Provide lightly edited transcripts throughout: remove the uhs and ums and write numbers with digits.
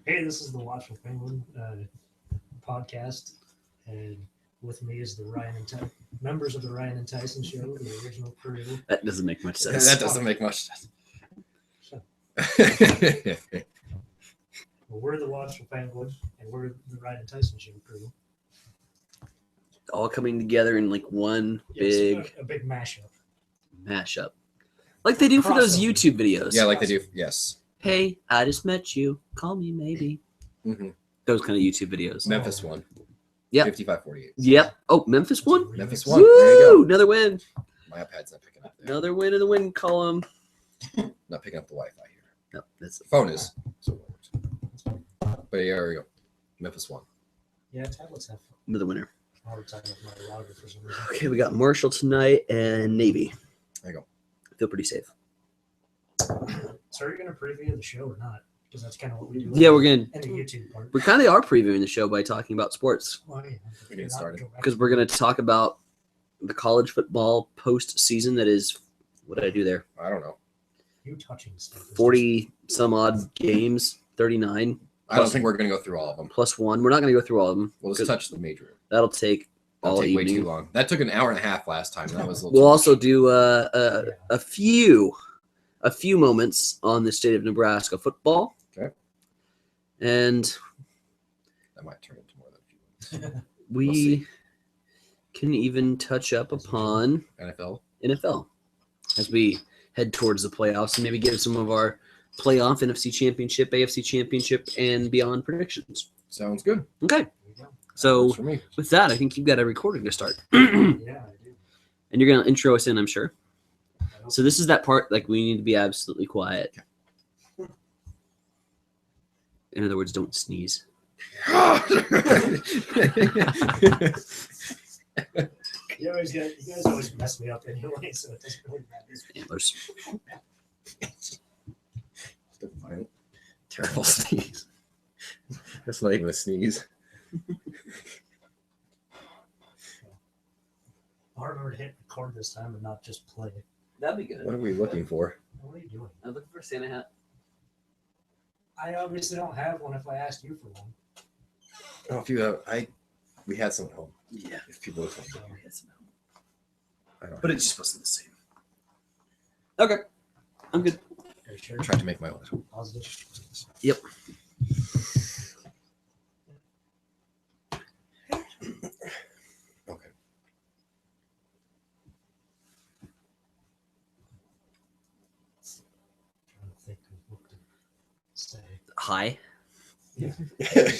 Hey, this is the Watchful Penguin podcast, and with me is the members of the Ryan and Tyson show, the original crew. That doesn't make much sense. That doesn't make much sense. Well, we're the Watchful Penguin, and we're the Ryan and Tyson show crew. All coming together in like one A big mashup, like they do for those YouTube videos. Yeah, like they do. Yes. Hey, I just met you. Call me maybe. Mm-hmm. Those kind of YouTube videos. Memphis won. Yep. 55-48. Yep. Oh, Memphis won? Memphis won. Woo! There you go. Another win. My iPad's not picking up there. Another win in the win column. Not picking up the Wi-Fi here. No, that's The phone is. So it works. But yeah, there we go. Memphis won. Yeah, tablets have another winner. a hard time with my router for some reason. Okay, we got Marshall tonight and Navy. There you go. Feel pretty safe. So are you going to preview the show or not? Because that's kind of what we do. Yeah, we're gonna. In the YouTube part. We kind of are previewing the show by talking about sports Well, yeah, We get started. because we're gonna talk about the college football postseason. That is, what did I do there? I don't know. You touching stuff. 40 some odd games, 39 I don't think we're going to go through all of them. plus one. We're not gonna go through all of them. We'll just touch the major. That'll take That'll all take way evening. too long. That took an hour and a half last time. That was a little We'll too also much. do a few moments on the state of Nebraska football. Okay. And That might turn into more than a few. we We'll see. can even touch up upon NFL. NFL as we head towards the playoffs and maybe give some of our playoff NFC Championship, AFC Championship, and beyond predictions. Sounds good. Okay. There you go. So Works for me. with that, I think you've got a recording to start. Yeah, I do. And you're going to intro us in, I'm sure. I hope So this is that part, like, we need to be absolutely quiet. In other words, don't sneeze. You guys always mess me up anyway, so it doesn't really matter. Antlers. Violent, terrible sneeze. That's not even a sneeze. I'll remember to hit record this time and not just play. That'd be good. What are we looking for? What are you doing? I'm looking for a Santa hat. I obviously don't have one if I asked you for one. Oh, if you have, we had some at home. Yeah. If people would come, I don't. But it just wasn't the same. Okay. I'm good. Are you sure? I tried to make my own. Positive. Yep. Okay. Trying to think of what to say. Hi. Yeah.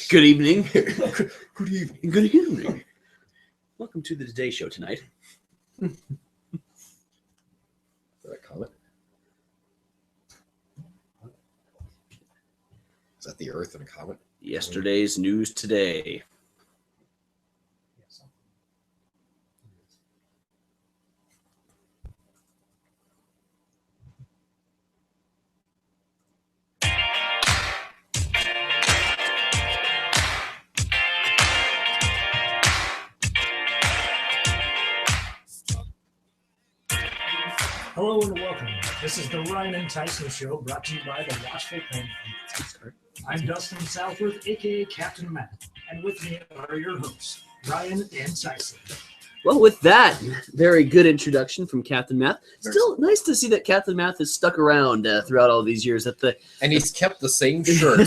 Good evening. Good evening. Good evening. Welcome to the Today Show tonight. Is that a comment? Is that the Earth and a comet? Yesterday's news today. Yeah, something. Hello and welcome. This is the Ryan and Tyson Show, brought to you by the Watchful Penguin. I'm Dustin Southworth, aka Captain Matt, and with me are your hosts, Ryan and Tyson. Well, with that very good introduction from Captain Math, still nice to see that Captain Math has stuck around throughout all these years at the, And he's kept the same shirt.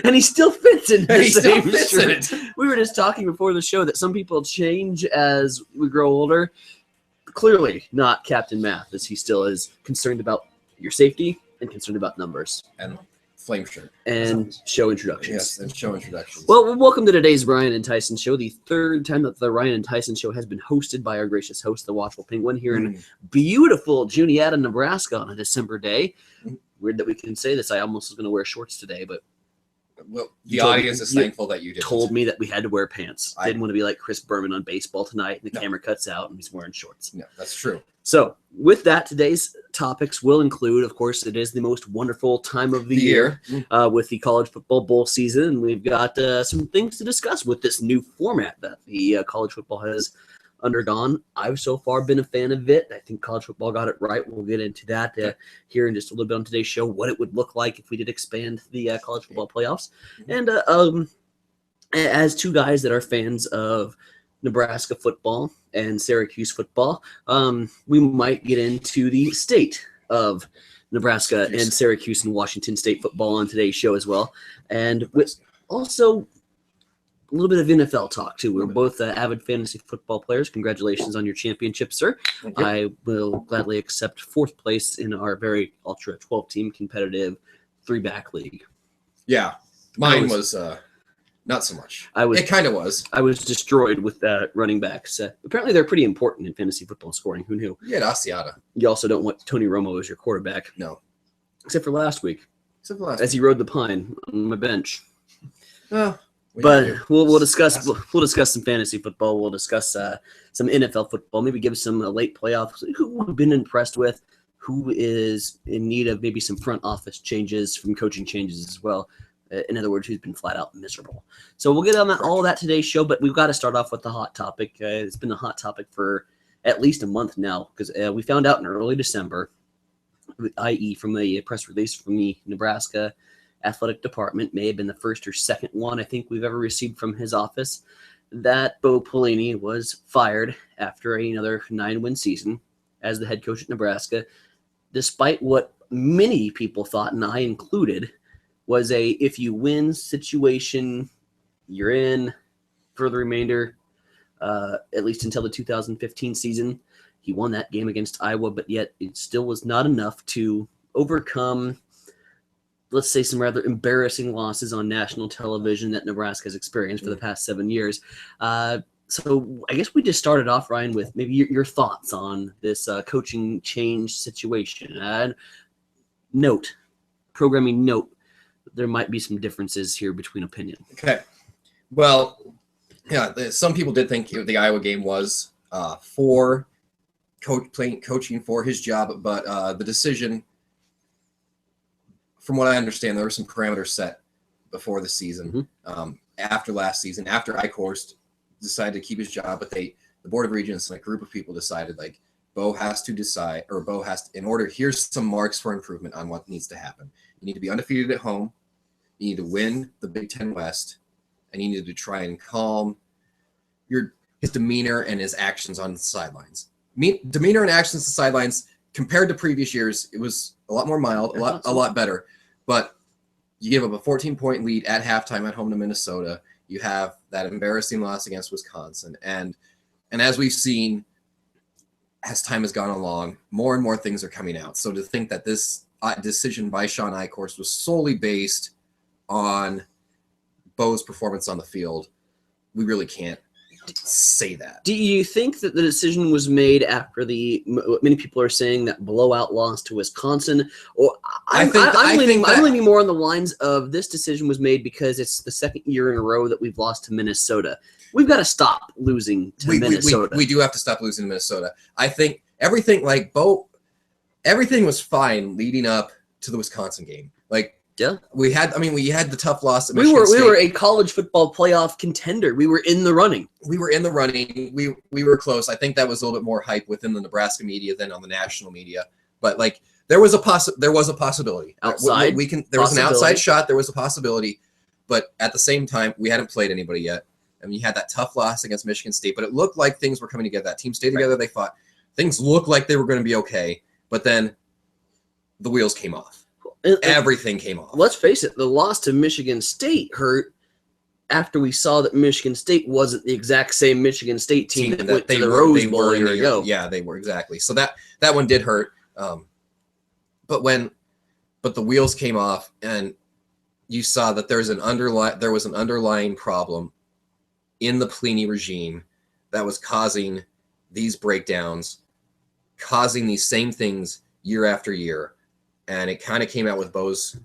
and he still fits in the And he still same fits in shirt. it. We were just talking before the show that some people change as we grow older. Clearly not Captain Math, as he still is concerned about your safety and concerned about numbers And flame shirt. and show introductions. Yes, and show introductions. Well, welcome to today's Ryan and Tyson Show, the third time that the Ryan and Tyson Show has been hosted by our gracious host, the Watchful Penguin, here in beautiful Juniata, Nebraska on a December day. Weird that we can say this. I almost was going to wear shorts today, but Well, You the told audience me- is you thankful that you did. told me that we had to wear pants. I- Didn't want to be like Chris Berman on baseball tonight, and the No. camera cuts out, and he's wearing shorts. No, that's true. So, with that, today's topics will include, of course, it is the most wonderful time of the year with the college football bowl season. And we've got some things to discuss with this new format that the college football has undergone. I've so far been a fan of it. I think college football got it right. We'll get into that here in just a little bit on today's show, what it would look like if we did expand the college football playoffs. And as two guys that are fans of Nebraska football and Syracuse football, we might get into the state of Nebraska and Syracuse and Washington State football on today's show as well. And with also a little bit of NFL talk, too. We're both avid fantasy football players. Congratulations on your championship, sir. I will gladly accept fourth place in our very ultra 12-team competitive 3-back league. Yeah, mine was not so much. It kind of was. I was destroyed with running backs. Apparently, they're pretty important in fantasy football scoring. Who knew? You had Asiata. You also don't want Tony Romo as your quarterback. No. Except for last week. As he rode the pine on my bench. Oh. But we'll discuss some fantasy football. We'll discuss some NFL football. Maybe give some late playoffs. Who we've been impressed with. Who is in need of maybe some front office changes, from coaching changes as well. In other words, who's been flat out miserable. So we'll get on all of that today's show. But we've got to start off with the hot topic. It's been a hot topic for at least a month now, because we found out in early December, i.e. from the press release from the Nebraska athletic department, may have been the first or second one I think we've ever received from his office, that Bo Pelini was fired after another 9-win season as the head coach at Nebraska, despite what many people thought, and I included, was a if you win situation, you're in for the remainder, at least until the 2015 season. He won that game against Iowa, but yet it still was not enough to overcome, let's say, some rather embarrassing losses on national television that Nebraska has experienced for the past 7 years. So I guess we just started off, Ryan, with maybe your thoughts on this coaching change situation. Programming note, there might be some differences here between opinion. Okay. Well, yeah, some people did think the Iowa game was for coaching for his job, but the decision, from what I understand, there were some parameters set before the season. After last season, after Eichhorst decided to keep his job, but the Board of Regents and a group of people decided, like, Bo has to decide, or Bo has to, in order, here's some marks for improvement on what needs to happen. You need to be undefeated at home. You need to win the Big Ten West, and you need to try and calm his demeanor and his actions on the sidelines. Demeanor and actions on the sidelines, compared to previous years, it was a lot more mild, a lot better. But you give up a 14-point lead at halftime at home to Minnesota. You have that embarrassing loss against Wisconsin. And as we've seen, as time has gone along, more and more things are coming out. So to think that this decision by Sean Eichhorst was solely based on Bo's performance on the field, we really can't say that. Do you think that the decision was made after what many people are saying, that blowout loss to Wisconsin? Or I'm leaning more on the lines of this decision was made because it's the second year in a row that we've lost to Minnesota. We've got to stop losing to Minnesota. We do have to stop losing to Minnesota. I think everything was fine leading up to the Wisconsin game. Yeah, we had the tough loss at Michigan State. We were a college football playoff contender. We were in the running. We were close. I think that was a little bit more hype within the Nebraska media than on the national media. But there was a possibility. Outside. There was an outside shot. There was a possibility. But at the same time, we hadn't played anybody yet. You had that tough loss against Michigan State, but it looked like things were coming together. That team stayed together. They fought. Things looked like they were going to be okay. But then the wheels came off. Everything came off. Let's face it, the loss to Michigan State hurt after we saw that Michigan State wasn't the exact same Michigan State team that went to the Rose Bowl a year ago. Yeah, they were, exactly. So that one did hurt. But the wheels came off, and you saw that there was an underlying problem in the Pelini regime that was causing these breakdowns, causing these same things year after year. And it kind of came out with Bo's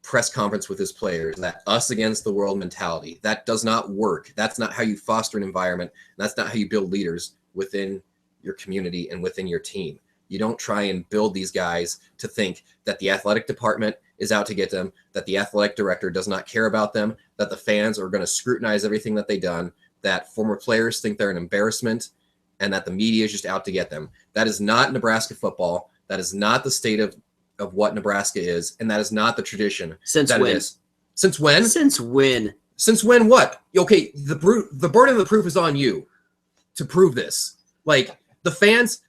press conference with his players, that us against the world mentality. That does not work. That's not how you foster an environment. That's not how you build leaders within your community and within your team. You don't try and build these guys to think that the athletic department is out to get them, that the athletic director does not care about them, that the fans are going to scrutinize everything that they've done, that former players think they're an embarrassment, and that the media is just out to get them. That is not Nebraska football. That is not the state of what Nebraska is, and that is not the tradition. Since that when? It is. Since when? Since when? Since when what? Okay, the burden of the proof is on you to prove this. Like, the fans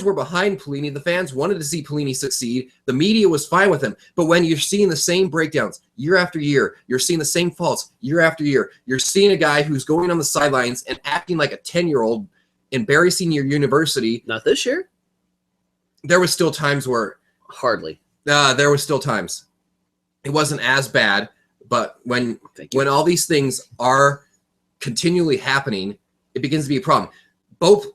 were behind Pelini. The fans wanted to see Pelini succeed. The media was fine with him. But when you're seeing the same breakdowns year after year, you're seeing the same faults year after year, you're seeing a guy who's going on the sidelines and acting like a 10-year-old, embarrassing your university. Not this year. There was still times where hardly. There was still times. It wasn't as bad, but when all these things are continually happening, it begins to be a problem. Both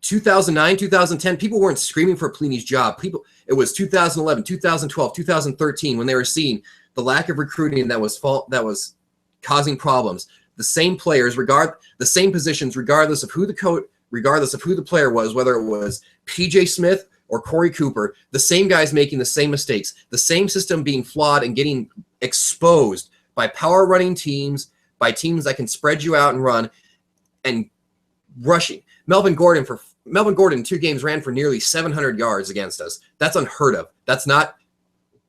2009, 2010, people weren't screaming for Pelini's job. It was 2011, 2012, 2013 when they were seeing the lack of recruiting that was causing problems. The same players, the same positions, regardless of who the player was, whether it was PJ Smith or Corey Cooper, the same guys making the same mistakes, the same system being flawed and getting exposed by power running teams, by teams that can spread you out and run, and rushing. Melvin Gordon in 2 games ran for nearly 700 yards against us. That's unheard of.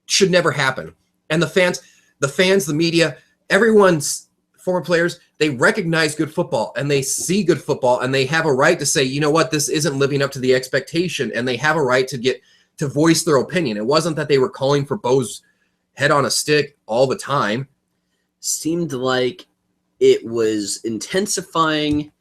Should never happen. And the fans, the media, everyone's former players, they recognize good football and they see good football and they have a right to say, you know what, this isn't living up to the expectation, and they have a right to voice their opinion. It wasn't that they were calling for Bo's head on a stick all the time. Seemed like it was intensifying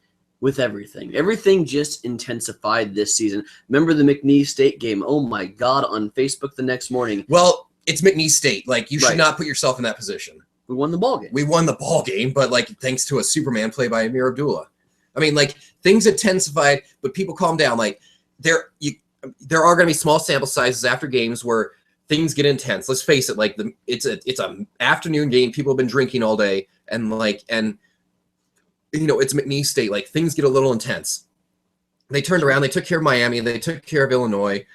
with everything. Everything just intensified this season. Remember the McNeese State game? Oh my God, on Facebook the next morning. Well, it's McNeese State. Like, you should not put yourself in that position. We won the ball game. We won the ball game, but like thanks to a Superman play by Amir Abdullah. I mean, like, things intensified, but people calm down. Like, there are going to be small sample sizes after games where things get intense. Let's face it. Like, it's an afternoon game. People have been drinking all day, and it's McNeese State. Like, things get a little intense. They turned around. They took care of Miami. They took care of Illinois.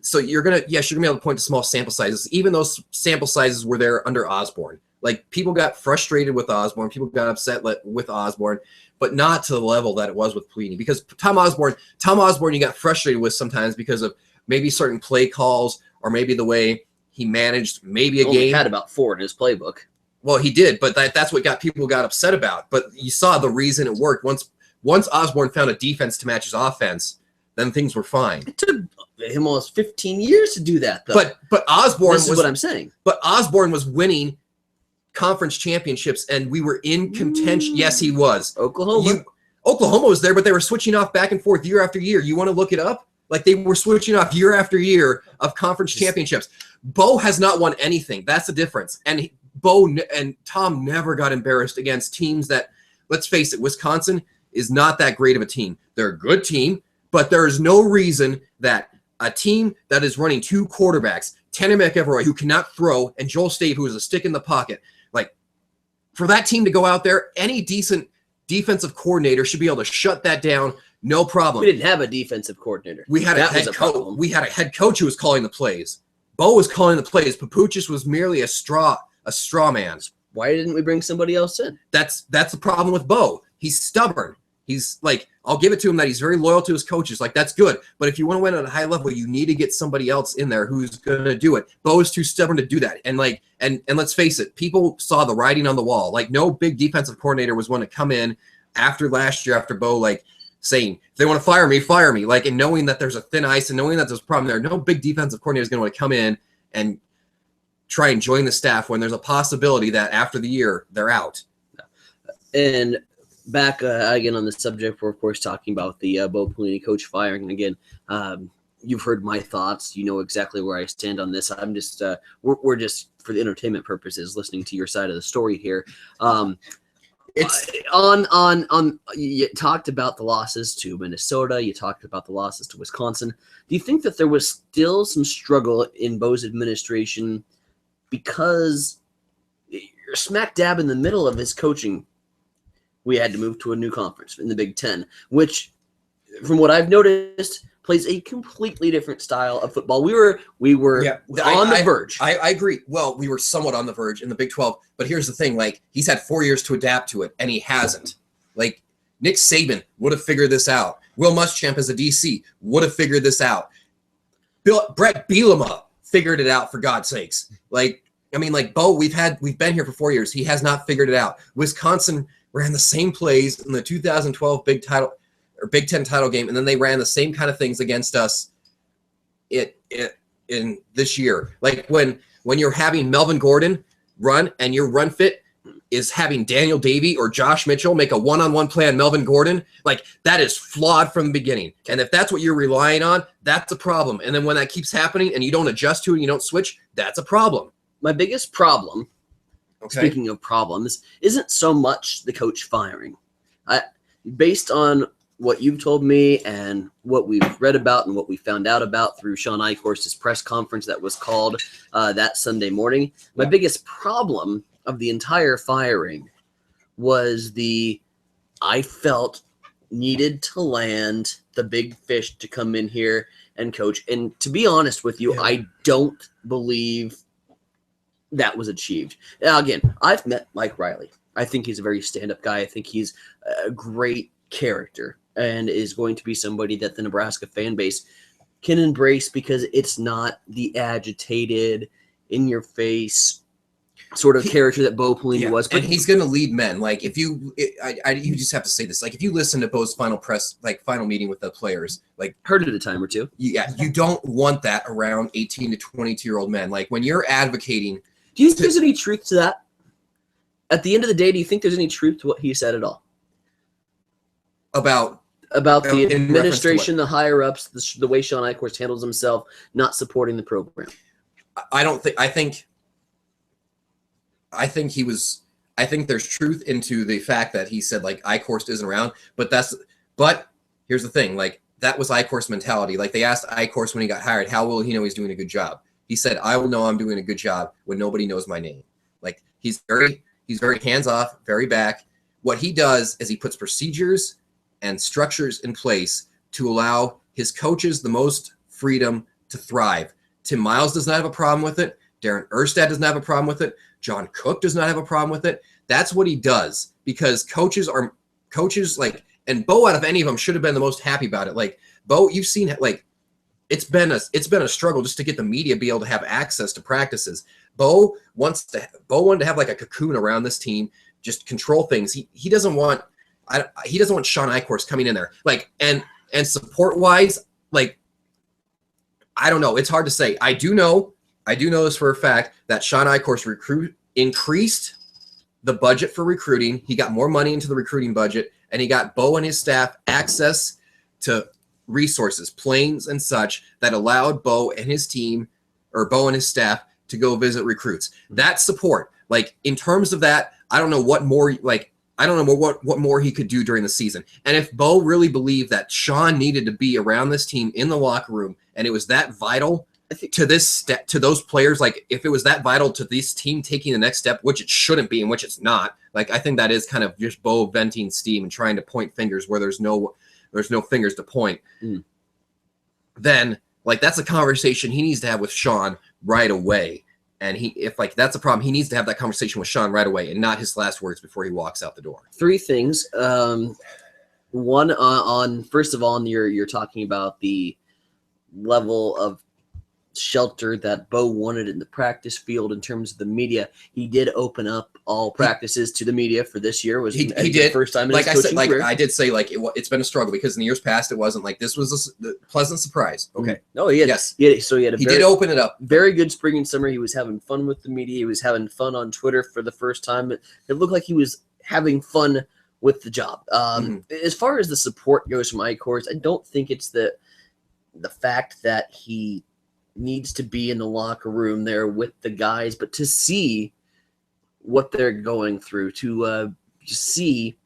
So you're going to be able to point to small sample sizes. Even those sample sizes were there under Osborne. Like, people got frustrated with Osborne. People got upset with Osborne, but not to the level that it was with Pelini. Because Tom Osborne, you got frustrated with sometimes because of maybe certain play calls or maybe the way he managed maybe a game. He had about 4 in his playbook. Well, he did, but that's what people got upset about. But you saw the reason it worked. Once Osborne found a defense to match his offense, then things were fine. It took him almost 15 years to do that, though. But Osborne this is what I'm saying. But Osborne was winning conference championships, and we were in contention. Yes, he was. Oklahoma was there, but they were switching off back and forth year after year. You want to look it up? Like, they were switching off year after year of conference championships. Bo has not won anything. That's the difference. And Bo and Tom never got embarrassed against teams that, let's face it, Wisconsin is not that great of a team. They're a good team, but there is no reason that a team that is running 2 quarterbacks, Tanner McElroy, who cannot throw, and Joel Stave, who is a stick in the pocket, like, for that team to go out there, any decent defensive coordinator should be able to shut that down, no problem. We didn't have a defensive coordinator. We had a head coach. We had a head coach who was calling the plays. Bo was calling the plays. Papuchis was merely a straw man. Why didn't we bring somebody else in? That's the problem with Bo. He's stubborn. He's like, I'll give it to him that he's very loyal to his coaches. Like, that's good. But if you want to win at a high level, you need to get somebody else in there who's going to do it. Bo is too stubborn to do that. And let's face it, people saw the writing on the wall. Like, no big defensive coordinator was going to come in after last year, after Bo, like, saying, if they want to fire me, fire me. Like, and knowing that there's a thin ice and knowing that there's a problem there, no big defensive coordinator is going to want to come in and try and join the staff when there's a possibility that after the year they're out. And back again on the subject, we're of course talking about the Bo Pelini coach firing. And again, you've heard my thoughts. You know exactly where I stand on this. I'm just we're just for the entertainment purposes listening to your side of the story here. It's on. You talked about the losses to Minnesota. You talked about the losses to Wisconsin. Do you think that there was still some struggle in Bo's administration because you're smack dab in the middle of his coaching? We had to move to a new conference in the Big Ten, which, from what I've noticed, plays a completely different style of football. We were on the verge. I agree. Well, we were somewhat on the verge in the Big 12, but here's the thing: like, he's had 4 years to adapt to it, and he hasn't. Like, Nick Saban would have figured this out. Will Muschamp as a DC would have figured this out. Brett Bielema figured it out, for God's sakes. Like, I mean, like, Bo, we've been here for 4 years. He has not figured it out. Wisconsin ran the same plays in the 2012 Big Ten title game, and then they ran the same kind of things against us in this year. Like when you're having Melvin Gordon run and your run fit is having Daniel Davey or Josh Mitchell make a one-on-one play on Melvin Gordon, like that is flawed from the beginning. And if that's what you're relying on, that's a problem. And then when that keeps happening and you don't adjust to it and you don't switch, that's a problem. My biggest problem, speaking of problems, isn't so much the coach firing. Based on what you've told me and what we've read about and what we found out about through Sean Eichhorst's press conference that was called that Sunday morning, my biggest problem of the entire firing was I felt needed to land the big fish to come in here and coach. And to be honest with you, I don't believe that was achieved. Now, again, I've met Mike Riley. I think he's a very stand-up guy. I think he's a great character and is going to be somebody that the Nebraska fan base can embrace because it's not the agitated, in-your-face sort of character that Bo Pelini was. But he's going to lead men. Like, if you just have to say this. Like, if you listen to Bo's final meeting with the players, like, heard it a time or two. Yeah, you don't want that around 18 to 22-year-old men. Like, when you're advocating. Do you think there's any truth to that? At the end of the day, do you think there's any truth to what he said at all? About the administration, the higher ups, the way Sean Eichhorst handles himself, not supporting the program. I think there's truth into the fact that he said like Eichhorst isn't around, but here's the thing, like that was Eichhorst's mentality. Like they asked Eichhorst when he got hired, how will he know he's doing a good job? He said, I will know I'm doing a good job when nobody knows my name. Like he's very hands off, very back. What he does is he puts procedures and structures in place to allow his coaches the most freedom to thrive. Tim Miles does not have a problem with it. Darren Erstad does not have a problem with it. John Cook does not have a problem with it. That's what he does because coaches like, and Bo out of any of them should have been the most happy about it. Like Bo, you've seen like it's been a struggle just to get the media be able to have access to practices. Bo wanted to have like a cocoon around this team, just control things. He doesn't want Sean Eichhorst coming in there like and support wise, like I don't know. It's hard to say. I do know this for a fact that Sean Eichhorst increased the budget for recruiting. He got more money into the recruiting budget, and he got Bo and his staff access to resources, planes and such, that allowed Bo and his team or Bo and his staff to go visit recruits. That support, like in terms of that, I don't know what more what more he could do during the season. And if Bo really believed that Sean needed to be around this team in the locker room, and it was that vital to this step, to those players, like if it was that vital to this team taking the next step, which it shouldn't be and which it's not, like I think that is kind of just Bo venting steam and trying to point fingers where there's no fingers to point. Then like that's a conversation he needs to have with Sean right away. And if like that's a problem, he needs to have that conversation with Sean right away and not his last words before he walks out the door. Three things. One on first of all, you're talking about the level of shelter that Bo wanted in the practice field in terms of the media. He did open up all practices to the media for this year. He did the first time in like his coaching career. I did say like it's been a struggle because in the years past it wasn't like this was a pleasant surprise. Okay. Oh, he did open it up. Very good spring and summer. He was having fun with the media. He was having fun on Twitter for the first time. It looked like he was having fun with the job. As far as the support goes from Eichhorst, I don't think it's the fact that he needs to be in the locker room there with the guys, but to see what they're going through, to see,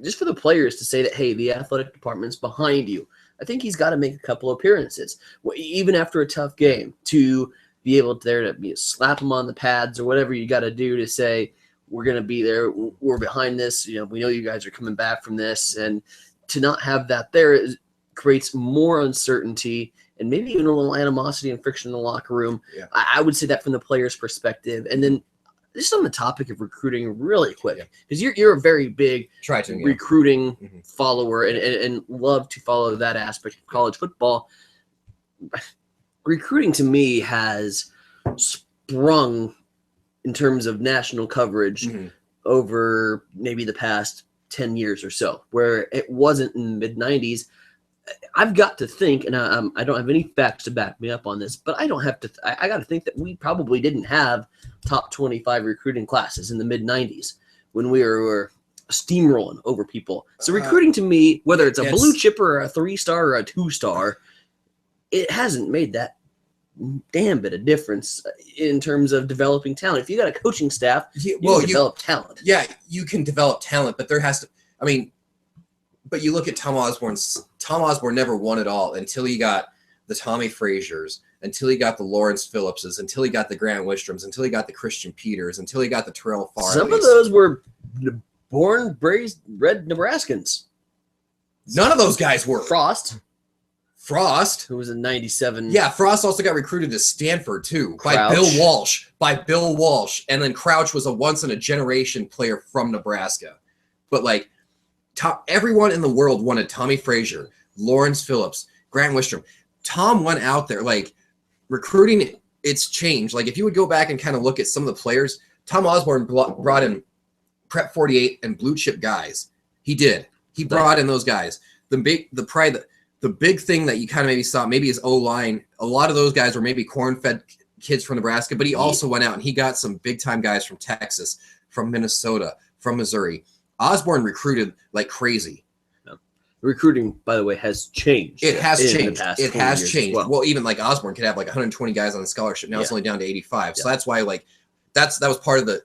just for the players to say that, hey, the athletic department's behind you. I think he's got to make a couple appearances, even after a tough game, to be able to slap them on the pads or whatever you got to do to say, we're going to be there, we're behind this, we know you guys are coming back from this, and to not have that there creates more uncertainty and maybe even a little animosity and friction in the locker room. Yeah. I would say that from the player's perspective. And then just on the topic of recruiting really quick, because you're a very big recruiting follower and love to follow that aspect of college football. Recruiting to me has sprung in terms of national coverage over maybe the past 10 years or so, where it wasn't in the mid-90s. I've got to think, and I don't have any facts to back me up on this, but I don't have to. I got to think that we probably didn't have top 25 recruiting classes in the mid-90s when we were steamrolling over people. So recruiting to me, whether it's a blue chip or a 3-star or a 2-star, it hasn't made that damn bit of difference in terms of developing talent. If you got a coaching staff, you can develop talent. Yeah, you can develop talent, but there has to. I mean. But you look at Tom Osborne. Tom Osborne never won it all until he got the Tommy Fraziers, until he got the Lawrence Phillipses, until he got the Grant Wistroms, until he got the Christian Peters, until he got the Terrell Farleys. Some of those were born, raised, bred Nebraskans. None of those guys were. Frost, who was in '97. Yeah, Frost also got recruited to Stanford too Crouch. by Bill Walsh, and then Crouch was a once in a generation player from Nebraska, but like. Everyone in the world wanted Tommy Frazier, Lawrence Phillips, Grant Wistrom. Tom went out there, like, recruiting, it's changed. Like, if you would go back and kind of look at some of the players, Tom Osborne brought in Prep 48 and blue chip guys. He did. He brought in those guys. The big thing that you kind of maybe saw, maybe his O-line, a lot of those guys were maybe corn-fed kids from Nebraska, but he also went out and he got some big-time guys from Texas, from Minnesota, from Missouri. Osborne recruited like crazy. No. Recruiting, by the way, has changed. It has changed. It has changed. Well, even like Osborne could have like 120 guys on the scholarship. Now it's only down to 85. So that's why like that was part of the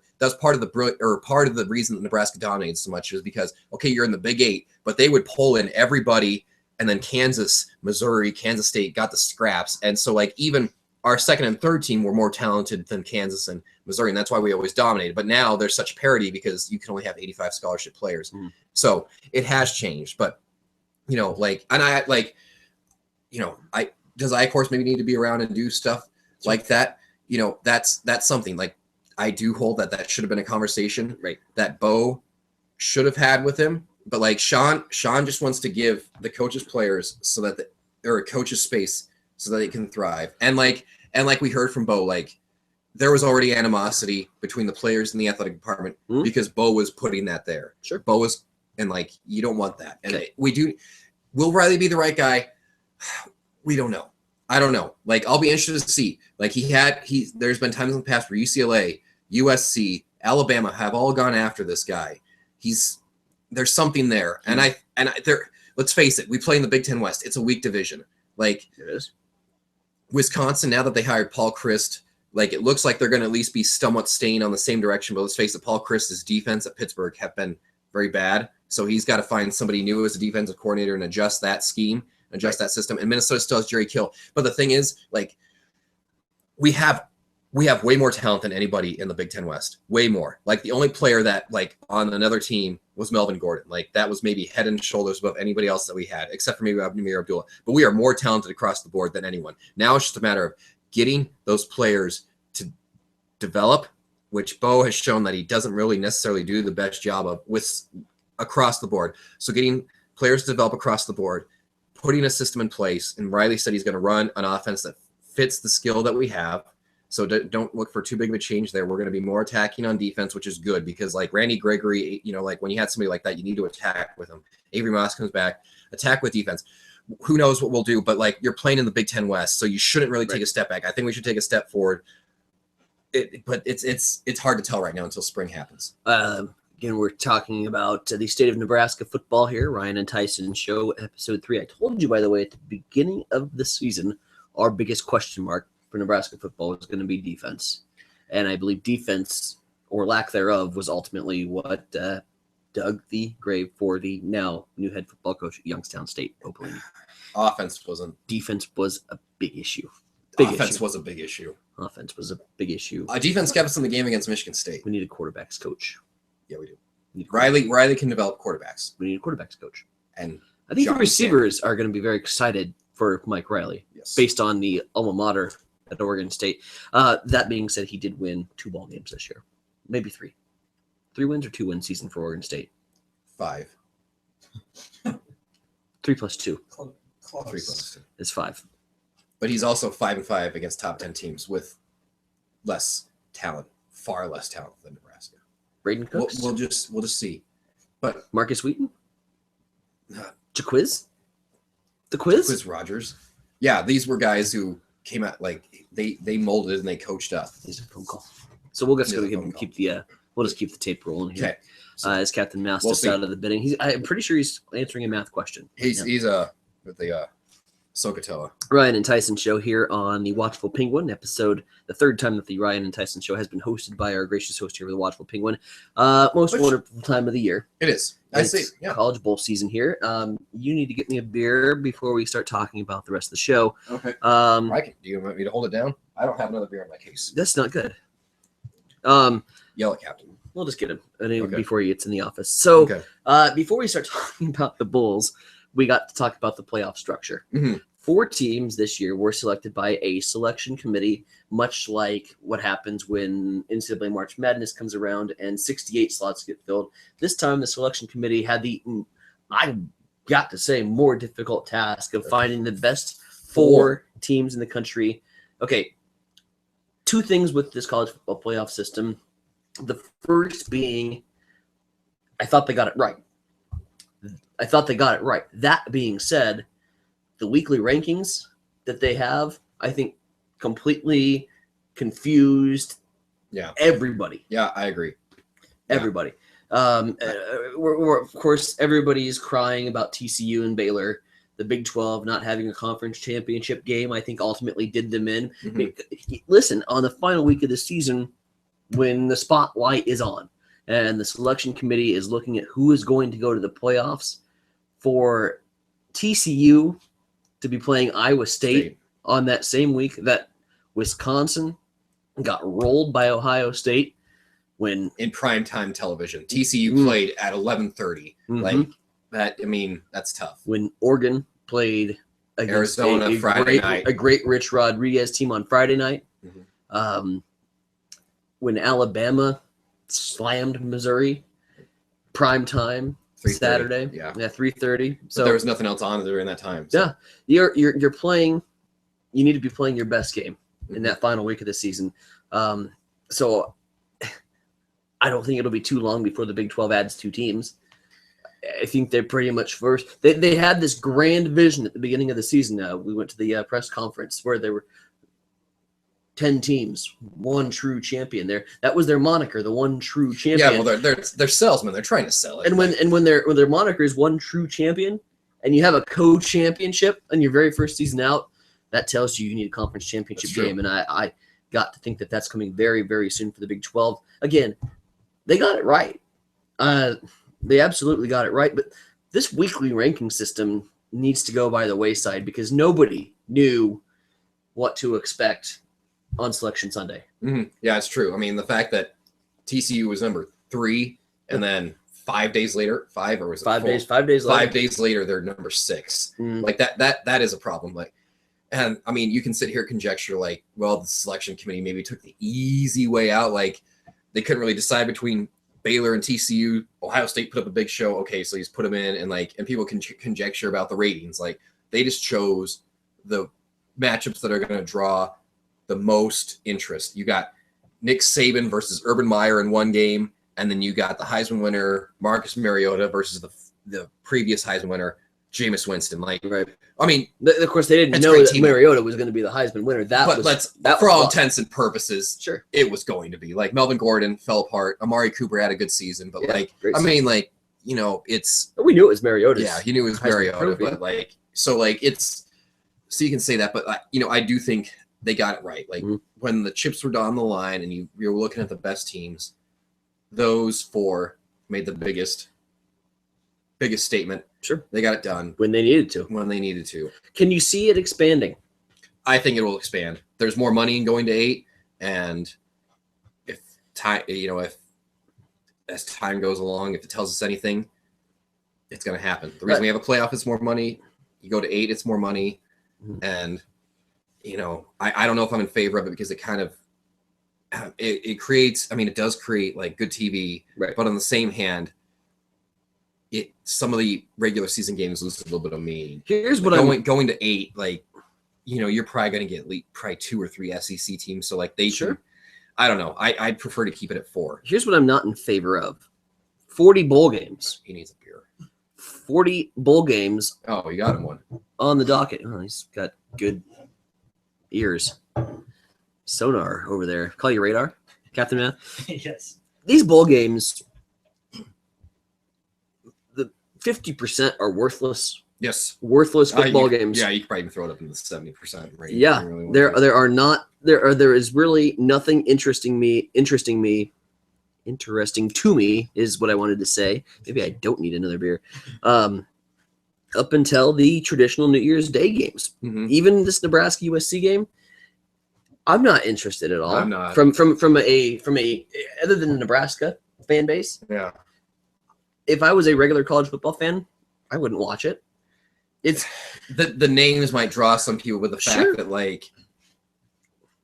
reason that Nebraska dominated so much is because you're in the Big 8, but they would pull in everybody, and then Kansas, Missouri, Kansas State got the scraps, and so like even our second and third team were more talented than Kansas and Missouri, and that's why we always dominated. But now there's such parity because you can only have 85 scholarship players. So it has changed. But, does I-Course maybe need to be around and do stuff like that? That's something. Like, I do hold that should have been a conversation that Bo should have had with him. But, like, Sean just wants to give the coaches players so that or a coach's space so that they can thrive. And like we heard from Bo, like there was already animosity between the players and the athletic department because Bo was putting that there. Sure. Bo was, and like, you don't want that. And will Riley be the right guy? We don't know. I don't know. Like, I'll be interested to see. Like there's been times in the past where UCLA, USC, Alabama have all gone after this guy. There's something there. And let's face it, we play in the Big Ten West. It's a weak division. Like it is. Wisconsin, now that they hired Paul Chryst, like it looks like they're going to at least be somewhat staying on the same direction. But let's face it, Paul Chryst's defense at Pittsburgh have been very bad. So he's got to find somebody new as a defensive coordinator and adjust that scheme, adjust that system. And Minnesota still has Jerry Kill. But the thing is, like, we have way more talent than anybody in the Big Ten West. Way more. Like the only player that like on another team was Melvin Gordon. Like that was maybe head and shoulders above anybody else that we had, except for maybe Amir Abdullah. But we are more talented across the board than anyone. Now it's just a matter of getting those players to develop, which Bo has shown that he doesn't really necessarily do the best job of with across the board. So getting players to develop across the board, putting a system in place. And Riley said he's going to run an offense that fits the skill that we have. So don't look for too big of a change there. We're going to be more attacking on defense, which is good because like Randy Gregory, like when you had somebody like that, you need to attack with him. Avery Moss comes back, attack with defense. Who knows what we'll do, but like you're playing in the Big Ten West, so you shouldn't really take a step back. I think we should take a step forward. But it's hard to tell right now until spring happens. Again, we're talking about the state of Nebraska football here. Ryan and Tyson Show, episode 3. I told you, by the way, at the beginning of the season, our biggest question mark for Nebraska football is going to be defense. And I believe defense, or lack thereof, was ultimately what dug the grave for the now new head football coach at Youngstown State, Opelini. Offense wasn't. Defense was a big issue. Offense was a big issue. Offense was a big issue. Defense kept us in the game against Michigan State. We need a quarterbacks coach. Yeah, we do. Riley can develop quarterbacks. We need a quarterbacks coach. And I think the receivers are going to be very excited for Mike Riley, based on the alma mater at Oregon State. That being said, he did win 2 ball games this year. maybe 3. 3 wins or 2 win season for Oregon State? 5. 3 plus 2 Close. 3 plus 2. is 5. But he's also 5-5 against top 10 teams with less talent, far less talent than Nebraska. Braden Cooks? We'll just see. But Marcus Wheaton? uh, Jaquiz? The quiz? Quiz Rogers. Yeah, these were guys who came out like they molded and they coached up. Here's a phone call. So we'll just Here's a go phone call. keep the we'll just keep the tape rolling here. Okay. So As Captain Mass we'll steps see. out of the bidding. I'm pretty sure he's answering a math question. he's Yeah. with the Sokotoa. Ryan and Tyson show here on the Watchful Penguin episode, the third time that the Ryan and Tyson show has been hosted by our gracious host here with the Watchful Penguin. Most Which- wonderful time of the year. It is. I It's see. Yeah. college bowl season here. You need to get me a beer before we start talking about the rest of the show. Okay. Um, Do you want me to hold it down? I don't have another beer in my case. that's not good. Yell at Captain. We'll just get him Okay. before he gets in the office. So Okay. before we start talking about the Bulls, we got to talk about the playoff structure. Mhm. 4 teams this year were selected by a selection committee, much like what happens when NCAA March Madness comes around and 68 slots get filled. This time, the selection committee had the, I got to say, more difficult task of finding the best 4 teams in the country. Okay, 2 things with this college football playoff system. The first being, I thought they got it right. That being said, the weekly rankings that they have, I think, completely confused Yeah. everybody. Yeah, I agree. Everybody. We're, of course, everybody's crying about TCU and Baylor. The Big 12 not having a conference championship game, I think, ultimately did them in. Mhm. Listen, on the final week of the season, when the spotlight is on and the selection committee is looking at who is going to go to the playoffs, for TCU to be playing Iowa State on that same week that Wisconsin got rolled by Ohio State when In primetime television, TCU Mm. played at 11:30. Mhm. Like that. I mean, that's tough. when Oregon played against Arizona Friday night. a great Rich Rodriguez team on Friday night. Mhm. When Alabama slammed Missouri, prime time 3:30. Saturday, Yeah. 3:30. So So there was nothing else on during that time. So. Yeah. you're playing. You need to be playing your best game in Mhm. that final week of the season. So I don't think it'll be too long before the Big 12 adds 2 teams. I think they're pretty much first. They had this grand vision at the beginning of the season. We went to the press conference where there were 10 teams, one true champion. That was their moniker, the one true champion. Yeah, well, they're salesmen. They're trying to sell it. And when their moniker is one true champion, and you have a co-championship on your very first season out, that tells you need a conference championship That's true. game. And I got to think that that's coming very, very soon for the Big 12. Again, they got it right. They absolutely got it right. But this weekly ranking system needs to go by the wayside because nobody knew what to expect on Selection Sunday. Mhm. Yeah, it's true. I mean, the fact that TCU was number 3, and then 5 days later, 5 or was it 5 4? days. 5 days later. 5 days later, they're number 6. Mm. Like that is a problem. Like, and I mean, you can sit here and conjecture like, well, the selection committee maybe took the easy way out. Like, they couldn't really decide between Baylor and TCU. Ohio State put up a big show. Okay, so he's put them in, and people can conjecture about the ratings. Like, they just chose the matchups that are going to draw the most interest. You got Nick Saban versus Urban Meyer in one game, and then you got the Heisman winner Marcus Mariota versus the previous Heisman winner Jameis Winston. Like, Right. I mean, Of course, they didn't It's know great that team. Mariota was going to be the Heisman winner. but for all intents and purposes, Sure. it was going to be. Like, Melvin Gordon fell apart. Amari Cooper had a good season, but Yeah, great I season. mean, like, it's We knew it was Mariota's. yeah, you knew it was Heisman Mariota, Trophy. but so you can say that, but I do think they got it right. Like, Mhm. when the chips were on the line and you were looking at the best teams, those 4 made the biggest statement. Sure. They got it done When they needed to. when they needed to. Can you see it expanding? I think it will expand. There's more money in going to 8, and if time, if as time goes along, if it tells us anything, it's going to happen. The reason we have a playoff is more money. You go to 8, it's more money, Mhm. and I don't know if I'm in favor of it because it kind of it creates. I mean, it does create like good TV, Right. but on the same hand, some of the regular season games lose a little bit of meaning. Here's what going to 8, like, you're probably going to get probably 2 or 3 SEC teams. So like they Sure. I don't know. I'd prefer to keep it at 4. Here's what I'm not in favor of: 40 bowl games. He needs a beer. 40 bowl games Oh, you got him one. on the docket. Oh, he's got good ears. Sonar over there. Call you radar, Captain Matt. Yes. These bowl games, the 50% are worthless. Yes. Worthless football games. Yeah, you could probably even throw it up in the 70% range. Yeah, there is really nothing interesting to me is what I wanted to say. Maybe I don't need another beer. Up until the traditional New Year's Day games, even this Nebraska USC game, I'm not interested at all. I'm not. From a other than the Nebraska fan base. Yeah. If I was a regular college football fan, I wouldn't watch it. It's the names might draw some people, but the fact Sure. that like,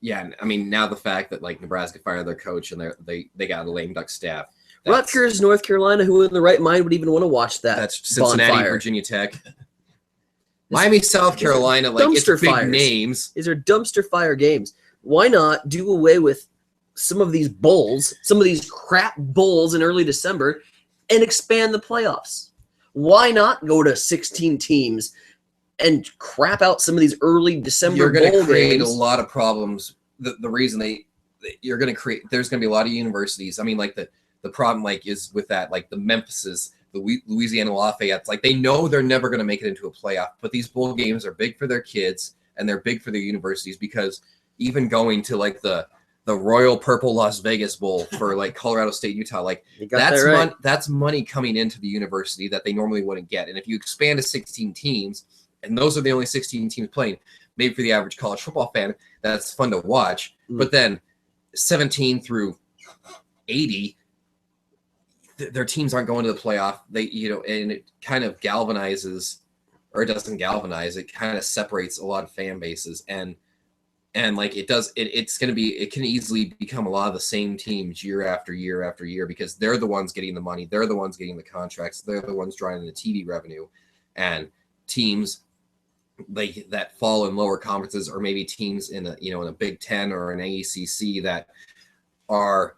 yeah, I mean now the fact that like Nebraska fired their coach and they got a lame duck staff. Rutgers, North Carolina, who in the right mind would even want to watch that? That's Cincinnati, bonfire. Virginia Tech, Miami, South Carolina. Like it's dumpster big fires. names. These are dumpster fire games. Why not do away with some of these bowls, some of these crap bowls in early December, and expand the playoffs? Why not go to 16 teams and crap out some of these early December You're going bowl to create games? a lot of problems. The reason you're going to create, there's going to be a lot of universities. I mean, like the problem like is with that, like the Memphises, the Louisiana Lafayette's, like they know they're never going to make it into a playoff, but these bowl games are big for their kids and they're big for their universities because even going to like the Royal Purple Las Vegas Bowl for like Colorado State, Utah, like that's money coming into the university that they normally wouldn't get. And if you expand to 16 teams, and those are the only 16 teams playing, maybe for the average college football fan, that's fun to watch. But then 17 through 80, their teams aren't going to the playoff. They, and it kind of galvanizes, or it doesn't galvanize. It kind of separates a lot of fan bases, and like it does, it can easily become a lot of the same teams year after year after year because they're the ones getting the money, they're the ones getting the contracts, they're the ones driving the TV revenue, and teams like that fall in lower conferences, or maybe teams in a Big Ten or an ACC that are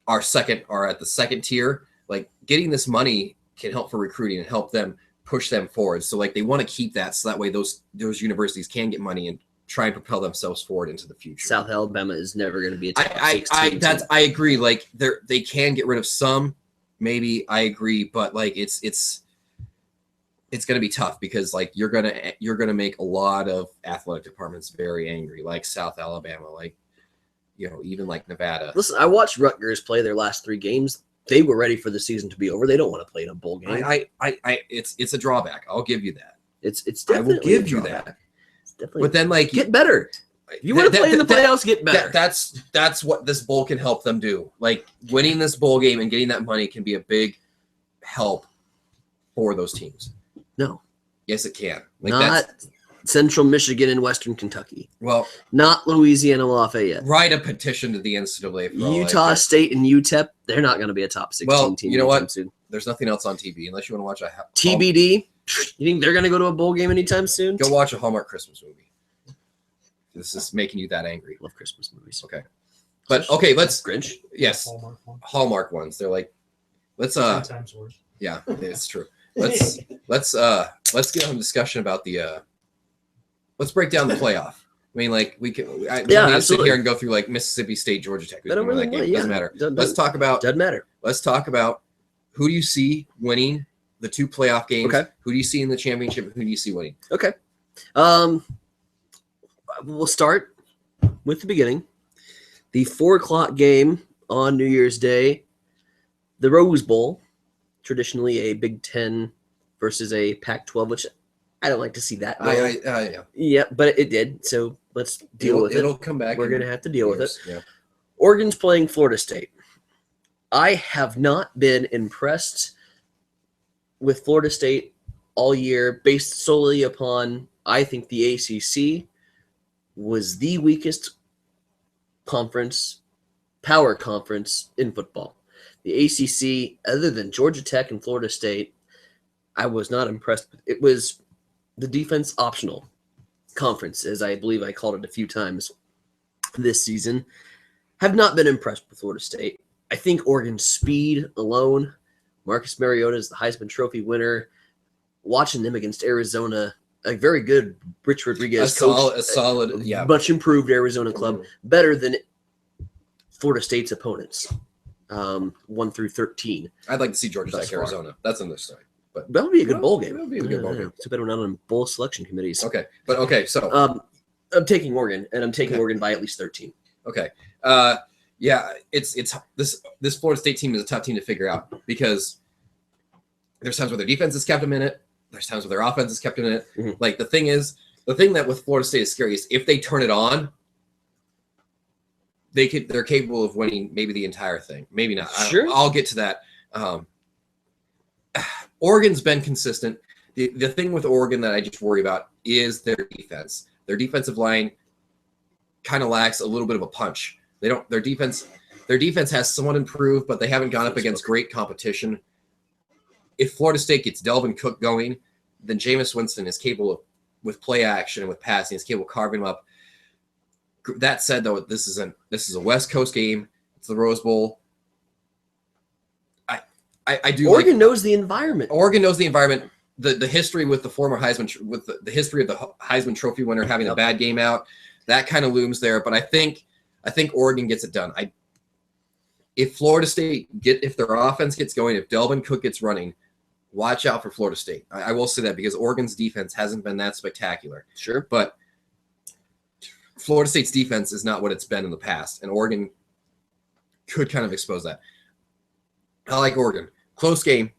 at the second tier, like getting this money can help for recruiting and help them push them forward. So like they want to keep that so that way those universities can get money and try and propel themselves forward into the future. South Alabama is never going to be a top 16 I agree. Like they can get rid of some, maybe I agree, but like it's going to be tough because like you're going to make a lot of athletic departments very angry, like South Alabama, like even like Nevada. Listen, I watched Rutgers play their last 3 games. They were ready for the season to be over. They don't want to play in a bowl game. It's a drawback. I'll give you that. It's definitely I will give a you drawback. that. It's definitely But then like get better. If you want to play in the playoffs, get better. That's what this bowl can help them do. Like winning this bowl game and getting that money can be a big help for those teams. No. Yes, it can. Like not Central Michigan and Western Kentucky. Well, not Louisiana Lafayette. Write a petition to the NCAA. For Utah State and UTEP, they're not going to be a top 16 team. You know what? Soon. There's nothing else on TV unless you want to watch a TBD. You think they're going to go to a bowl game anytime soon? Go watch a Hallmark Christmas movie. This is making you that angry. Love Christmas movies. Okay. But okay, let's Grinch. Yes. Hallmark ones. They're like sometimes worse. Yeah, it's true. Let's get on a discussion about let's break down the playoff. I mean, like we can sit here and go through like Mississippi State, Georgia Tech. Doesn't matter. Let's talk about Let's talk about who do you see winning the 2 playoff games? Okay. Who do you see in the championship? Who do you see winning? Okay. We'll start with the beginning. The 4:00 game on New Year's Day, the Rose Bowl, traditionally a Big Ten versus a Pac-12, which I don't like to see that. Yeah, but it did. So let's deal with it. It'll come back. We're going to have to deal with it. Yeah. Oregon's playing Florida State. I have not been impressed with Florida State all year based solely upon, I think the ACC was the weakest conference, power conference in football. The ACC, other than Georgia Tech and Florida State, I was not impressed with. It was the defense optional conference, as I believe I called it a few times this season. Have not been impressed with Florida State. I think Oregon's speed alone, Marcus Mariota is the Heisman Trophy winner. Watching them against Arizona, a very good Rich Rodriguez coach, a solid, yeah, much improved Arizona club, better than Florida State's opponents, 1 through 13. I'd like to see Georgia Thus Tech, far. Arizona. That's another story. But That would be a good bowl game. That would be a good bowl game. Too bad we're not on bowl selection committees. Okay, but okay, so I'm taking Oregon, and I'm taking Oregon by at least 13. okay, yeah, it's this Florida State team is a tough team to figure out because there's times where their defense is kept them in it. There's times where their offense is kept them in it. Mm-hmm. Like the thing that with Florida State is scary is if they turn it on, they're capable of winning maybe the entire thing. Maybe not. Sure. I'll get to that. Oregon's been consistent. The thing with Oregon that I just worry about is their defense. Their defensive line kind of lacks a little bit of a punch. Their defense has somewhat improved, but they haven't gone up against great competition. If Florida State gets Delvin Cook going, then Jameis Winston is capable of, with play action and with passing, is capable of carving them up. That said, though, this is a West Coast game. It's the Rose Bowl. I do. Oregon knows the environment. Oregon knows the environment. The history with the former Heisman, with the history of the Heisman Trophy winner having a bad game out, that kind of looms there. But I think Oregon gets it done. If Florida State if their offense gets going, if Delvin Cook gets running, watch out for Florida State. I will say that because Oregon's defense hasn't been that spectacular. Sure. But Florida State's defense is not what it's been in the past, and Oregon could kind of expose that. I like Oregon. Close game.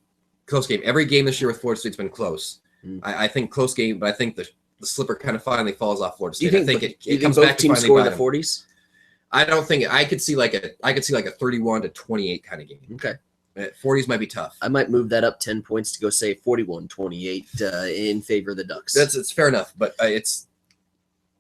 Every game this year with Florida State's been close. I think close game, but I think the slipper kind of finally falls off Florida State. I think it comes back to teams score in the 40s. I don't think I could see like a 31-28 kind of game. Okay. 40s might be tough. I might move that up 10 points to go say 41-28 in favor of the Ducks. It's fair enough, but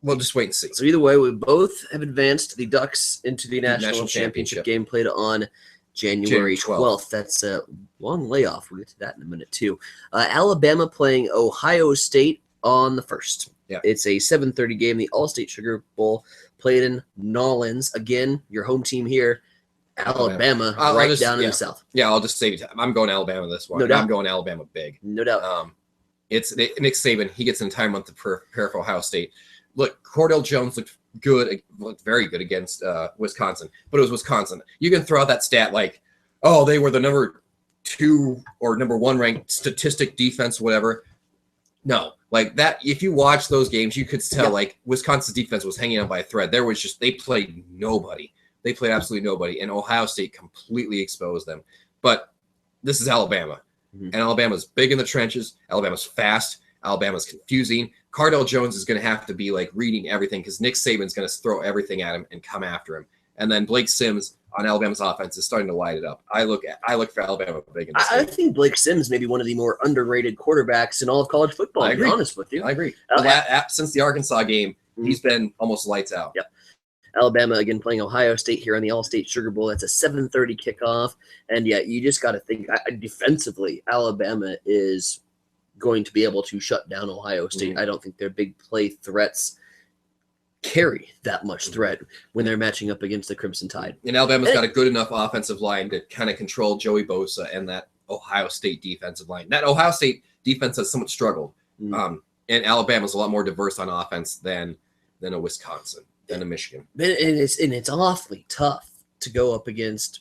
we'll just wait and see. So either way, we both have advanced the Ducks into the national championship game played on January 12th. That's a long layoff. We'll get to that in a minute, too. Alabama playing Ohio State on the 1st. Yeah. It's a 7:30 game. The All-State Sugar Bowl played in Nolens. Again, your home team here, Alabama, down in the South. Yeah, I'll just save you time. I'm going Alabama this one. No doubt. I'm going Alabama big. No doubt. It's Nick Saban. He gets an entire month to prepare for Ohio State. Look, Cordell Jones looked very good against Wisconsin, but it was Wisconsin. You can throw out that stat like, oh, they were the number 2 or number 1 ranked statistic defense, whatever. No, like that. If you watch those games, you could tell like Wisconsin's defense was hanging on by a thread. They played nobody. They played absolutely nobody, and Ohio State completely exposed them. But this is Alabama, and Alabama's big in the trenches. Alabama's fast. Alabama's confusing. Cardell Jones is going to have to be like reading everything because Nick Saban's going to throw everything at him and come after him. And then Blake Sims on Alabama's offense is starting to light it up. I look for Alabama big in this game. I think Blake Sims may be one of the more underrated quarterbacks in all of college football, to be honest with you. I agree. Since the Arkansas game, he's been almost lights out. Yep. Alabama, again, playing Ohio State here on the All-State Sugar Bowl. That's a 7:30 kickoff. And, you just got to think defensively, Alabama is going to be able to shut down Ohio State. I don't think their big play threats carry that much threat when they're matching up against the Crimson Tide. And Alabama's got a good enough offensive line to kind of control Joey Bosa and that Ohio State defensive line. That Ohio State defense has somewhat struggled. And Alabama's a lot more diverse on offense than a Wisconsin, than a Michigan. And it's awfully tough to go against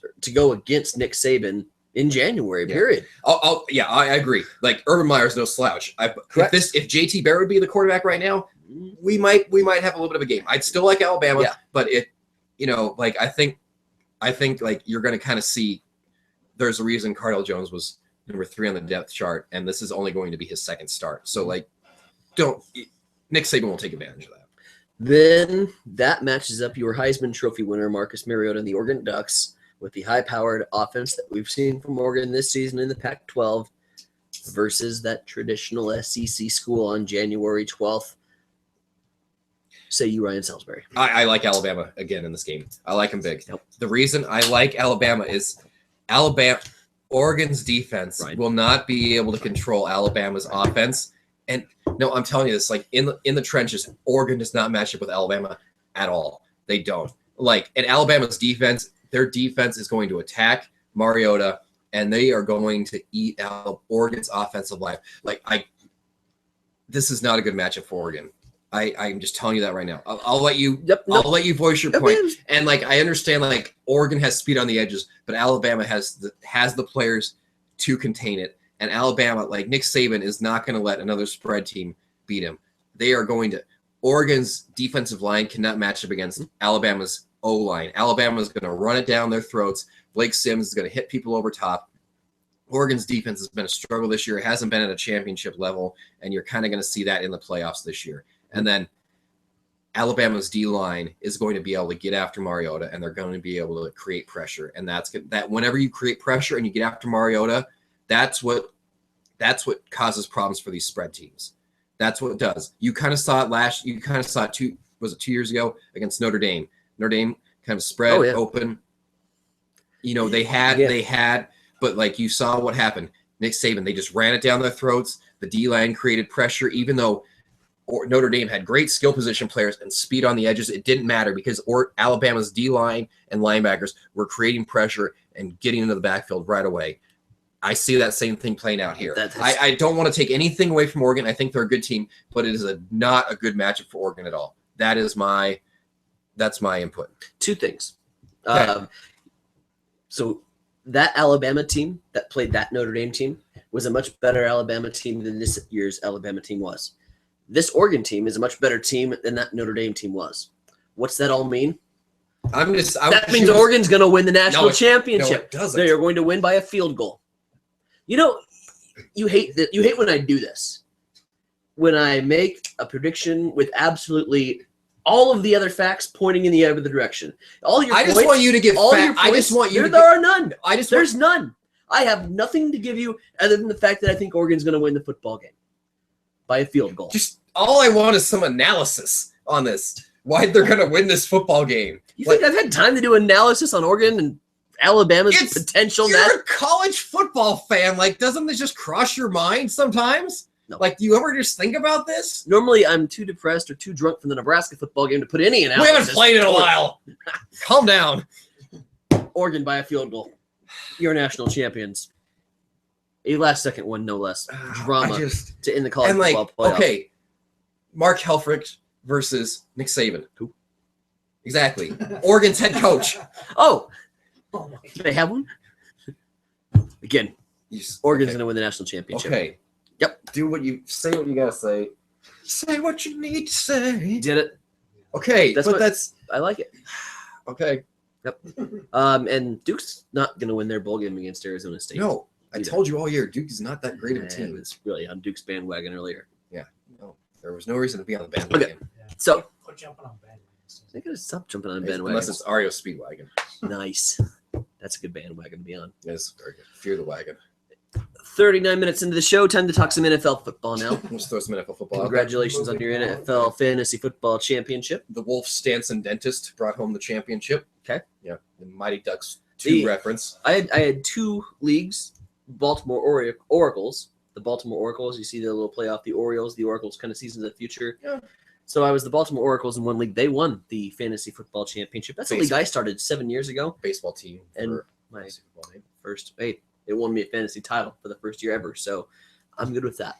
Nick Saban in January, period. I agree. Like Urban Meyer's no slouch. If JT Barrett would be the quarterback right now, we might have a little bit of a game. I'd still like Alabama, but I think like you're going to kind of see there's a reason Cardell Jones was number 3 on the depth chart, and this is only going to be his second start. So Nick Saban will take advantage of that. Then that matches up your Heisman Trophy winner, Marcus Mariota and the Oregon Ducks, with the high-powered offense that we've seen from Oregon this season in the Pac-12 versus that traditional SEC school on January 12th. Say you, Ryan Salisbury. I like Alabama again in this game. I like them big. Yep. The reason I like Alabama is Oregon's defense will not be able to control Alabama's offense. And no, I'm telling you this, like in the trenches, Oregon does not match up with Alabama at all. They don't. And Alabama's defense, their defense is going to attack Mariota, and they are going to eat out Oregon's offensive line. This is not a good matchup for Oregon. I'm just telling you that right now. I'll let you. I'll let you voice your point. And I understand Oregon has speed on the edges, but Alabama has the players to contain it. And Alabama, Nick Saban, is not going to let another spread team beat him. They are going to. Oregon's defensive line cannot match up against Alabama's O-line. Alabama is going to run it down their throats. Blake Sims is going to hit people over top. Oregon's defense has been a struggle this year. It hasn't been at a championship level, and you're kind of going to see that in the playoffs this year. And then Alabama's D-line is going to be able to get after Mariota, and they're going to be able to create pressure. And that whenever you create pressure and you get after Mariota, that's what causes problems for these spread teams. That's what it does. You kind of saw it 2 years ago against Notre Dame. Notre Dame kind of spread open. They had, but you saw what happened. Nick Saban, they just ran it down their throats. The D-line created pressure, even though Notre Dame had great skill position players and speed on the edges. It didn't matter because Alabama's D-line and linebackers were creating pressure and getting into the backfield right away. I see that same thing playing out here. I don't want to take anything away from Oregon. I think they're a good team, but it is not a good matchup for Oregon at all. That's my input. Two things. Okay. So that Alabama team that played that Notre Dame team was a much better Alabama team than this year's Alabama team was. This Oregon team is a much better team than that Notre Dame team was. What's that all mean? That means Oregon's going to win the national championship. No, it doesn't. They're going to win by a field goal. You hate when I do this. When I make a prediction with absolutely all of the other facts pointing in the other direction. I just want you to give facts. I just want you. There are none. There's none. I have nothing to give you other than the fact that I think Oregon's going to win the football game by a field goal. Just all I want is some analysis on this. Why they're going to win this football game? You think I've had time to do analysis on Oregon and Alabama's potential? You're a college football fan. Doesn't this just cross your mind sometimes? No. Do you ever just think about this? Normally, I'm too depressed or too drunk from the Nebraska football game to put any analysis. We haven't played in a while. Calm down. Oregon by a field goal. You're national champions. A last-second one, no less. Drama to end the college football playoff. Okay, Mark Helfrich versus Nick Saban. Who? Exactly. Oregon's head coach. Oh. Do they have one? Again, Oregon's going to win the national championship. Okay. Yep. Say what you got to say. Say what you need to say. Did it. Okay. I like it. Okay. Yep. And Duke's not going to win their bowl game against Arizona State. No. I told you all year, Duke is not that great of a team. I was really on Duke's bandwagon earlier. Yeah. No. There was no reason to be on the bandwagon. Okay. So. Quit jumping on bandwagons. I got to stop jumping on bandwagon. Unless it's Ario Speedwagon. Nice. That's a good bandwagon to be on. Yes, very good. Fear the wagon. 39 minutes into the show, time to talk some NFL football now. Let's throw some NFL football. Congratulations on your NFL Fantasy Football Championship. The Wolf Stanson Dentist brought home the championship. Okay. Yeah. The Mighty Ducks 2 reference. I had 2 leagues, Baltimore Oracles. The Baltimore Oracles, you see the little play off the Orioles. The Oracles kind of seasons of the future. Yeah. So I was the Baltimore Oracles in one league. They won the Fantasy Football Championship. That's a league I started 7 years ago. Baseball team. And my first, it won me a fantasy title for the first year ever. So I'm good with that.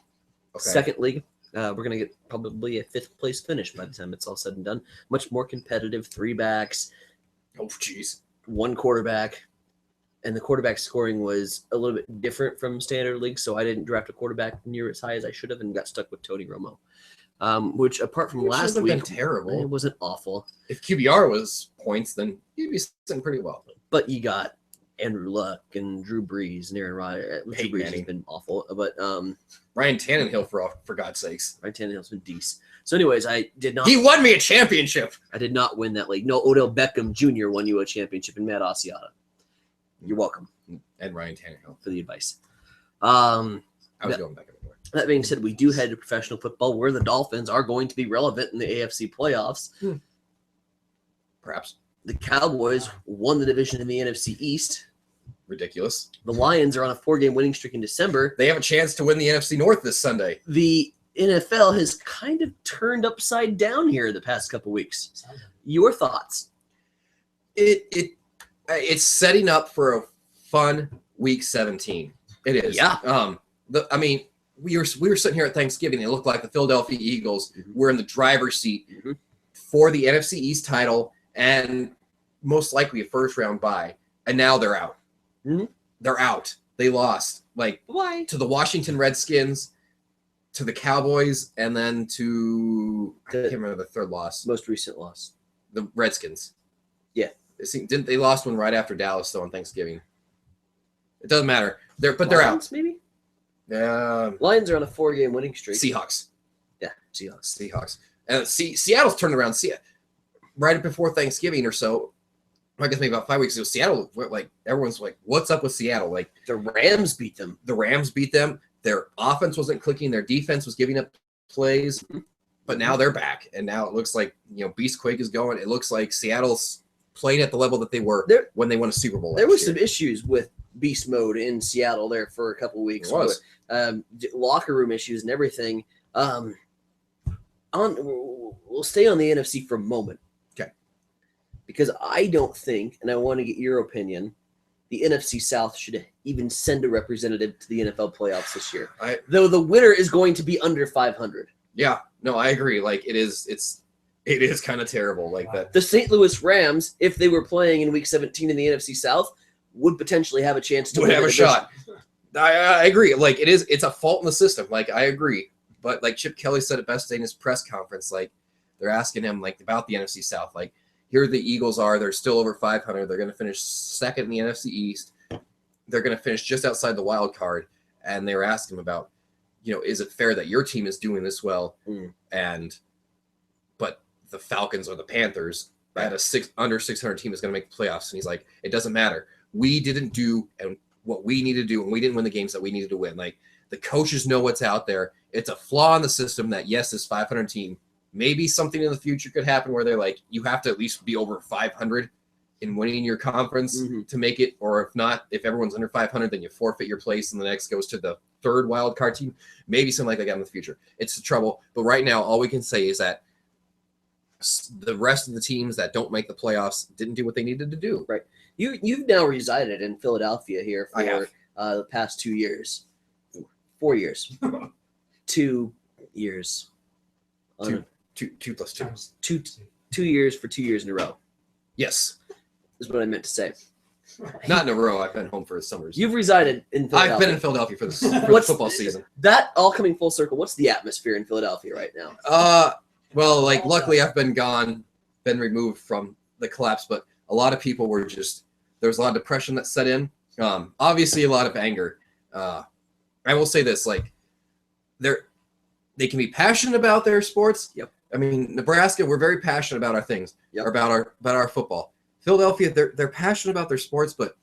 Okay. Second league, we're going to get probably a 5th place finish by the time it's all said and done. Much more competitive, 3 backs. Oh, jeez. 1 quarterback. And the quarterback scoring was a little bit different from standard league. So I didn't draft a quarterback near as high as I should have and got stuck with Tony Romo. Which apart from last week, terrible. It wasn't awful. If QBR was points, then you'd be sitting pretty well. But you got Andrew Luck and Drew Brees and Aaron Rodgers. Drew Brees has been awful, but Ryan Tannehill for God's sakes. Ryan Tannehill's been decent. So, anyways, I did not. He won me a championship. I did not win that league. No, Odell Beckham Jr. won you a championship, and Matt Asiata. You're welcome. And Ryan Tannehill for the advice. I was going back and forth. That being said, we do head to professional football where the Dolphins are going to be relevant in the AFC playoffs. Perhaps. The Cowboys won the division in the NFC East. Ridiculous. The Lions are on a 4-game winning streak in December. They have a chance to win the NFC North this Sunday. The NFL has kind of turned upside down here the past couple weeks. Your thoughts? It's setting up for a fun Week 17. It is. Yeah. We were sitting here at Thanksgiving. It looked like the Philadelphia Eagles were in the driver's seat for the NFC East title and most likely a first-round bye. And now they're out. They're out. They lost. Why? To the Washington Redskins, to the Cowboys, and then to I can't remember the third loss. Most recent loss. The Redskins. Yeah. They lost one right after Dallas though on Thanksgiving. It doesn't matter. They're Lions, out. Maybe. Yeah. Lions are on a 4-game winning streak. Seahawks. Yeah, Seahawks. And Seattle's turned around. Right before Thanksgiving or so, I guess maybe about 5 weeks ago, Seattle, everyone's like, what's up with Seattle? Like, the Rams beat them. Their offense wasn't clicking. Their defense was giving up plays. But now they're back. And now it looks like, Beastquake is going. It looks like Seattle's playing at the level that they were when they won a Super Bowl. There was some issues with beast mode in Seattle there for a couple weeks. Locker room issues and everything. We'll stay on the NFC for a moment. Okay. Because I don't think, and I want to get your opinion, the NFC South should even send a representative to the NFL playoffs this year. Though the winner is going to be under 500. Yeah. No, I agree. It is kind of terrible like that. The St. Louis Rams, if they were playing in Week 17 in the NFC South, would potentially have a chance to have a shot. I agree. It's a fault in the system. I agree. But Chip Kelly said it best in his press conference. They're asking him about the NFC South. Here the Eagles are. They're still over 500. They're going to finish second in the NFC East. They're going to finish just outside the wild card. And they were asking him about, is it fair that your team is doing this well? But the Falcons or the Panthers at a under 600 team is going to make the playoffs. And he's like, it doesn't matter. We didn't do what we needed to do, and we didn't win the games that we needed to win. The coaches know what's out there. It's a flaw in the system that, yes, this 500 team, maybe something in the future could happen where they're you have to at least be over 500 in winning your conference to make it. Or if not, if everyone's under 500, then you forfeit your place and the next goes to the third wild card team. Maybe something like that in the future. It's trouble. But right now, all we can say is that the rest of the teams that don't make the playoffs didn't do what they needed to do. Right. You've now resided in Philadelphia here for the past 2 years. 4 years. 2 years. 2 plus 2. 2 years for 2 years in a row. Yes. Is what I meant to say. Not in a row. I've been home for the summers. You've resided in Philadelphia. I've been in Philadelphia for the football season. That all coming full circle. What's the atmosphere in Philadelphia right now? Well, luckily I've been removed from the collapse, but a lot of people were there was a lot of depression that set in. Obviously a lot of anger. I will say this, they can be passionate about their sports. Yep. I mean, Nebraska, we're very passionate about our things, about our football. Philadelphia, they're passionate about their sports, but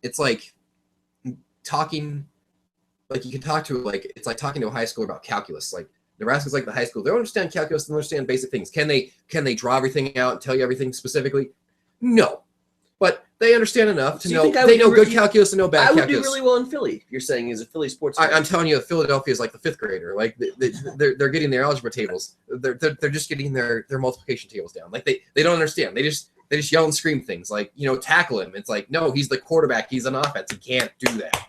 it's talking, you can talk to it's like talking to a high schooler about calculus. Nebraska's like the high school. They don't understand calculus. They don't understand basic things. Can they draw everything out and tell you everything specifically? No. But they understand enough to know. They know good calculus and know bad calculus. I would do really well in Philly. You're saying is a Philly sports. I'm telling you, Philadelphia is like the fifth grader. They're getting their algebra tables. They're just getting their multiplication tables down. They don't understand. They just yell and scream things tackle him. It's no, he's the quarterback. He's an offense. He can't do that.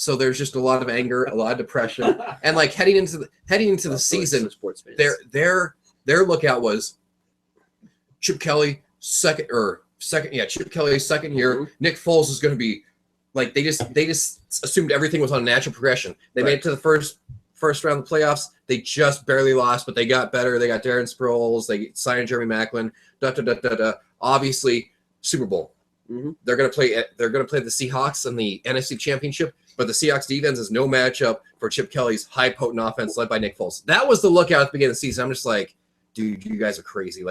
So there's just a lot of anger, a lot of depression, and heading into the season, their lookout was Chip Kelly second. Chip Kelly's second year. Nick Foles is going to be they just assumed everything was on a natural progression. They made it to the first round of the playoffs. They just barely lost, but they got better. They got Darren Sproles. They signed Jeremy Maclin. Obviously, Super Bowl. They're going to play the Seahawks in the NFC Championship. But the Seahawks defense is no matchup for Chip Kelly's high potent offense led by Nick Foles. That was the lookout at the beginning of the season. I'm just dude, you guys are crazy.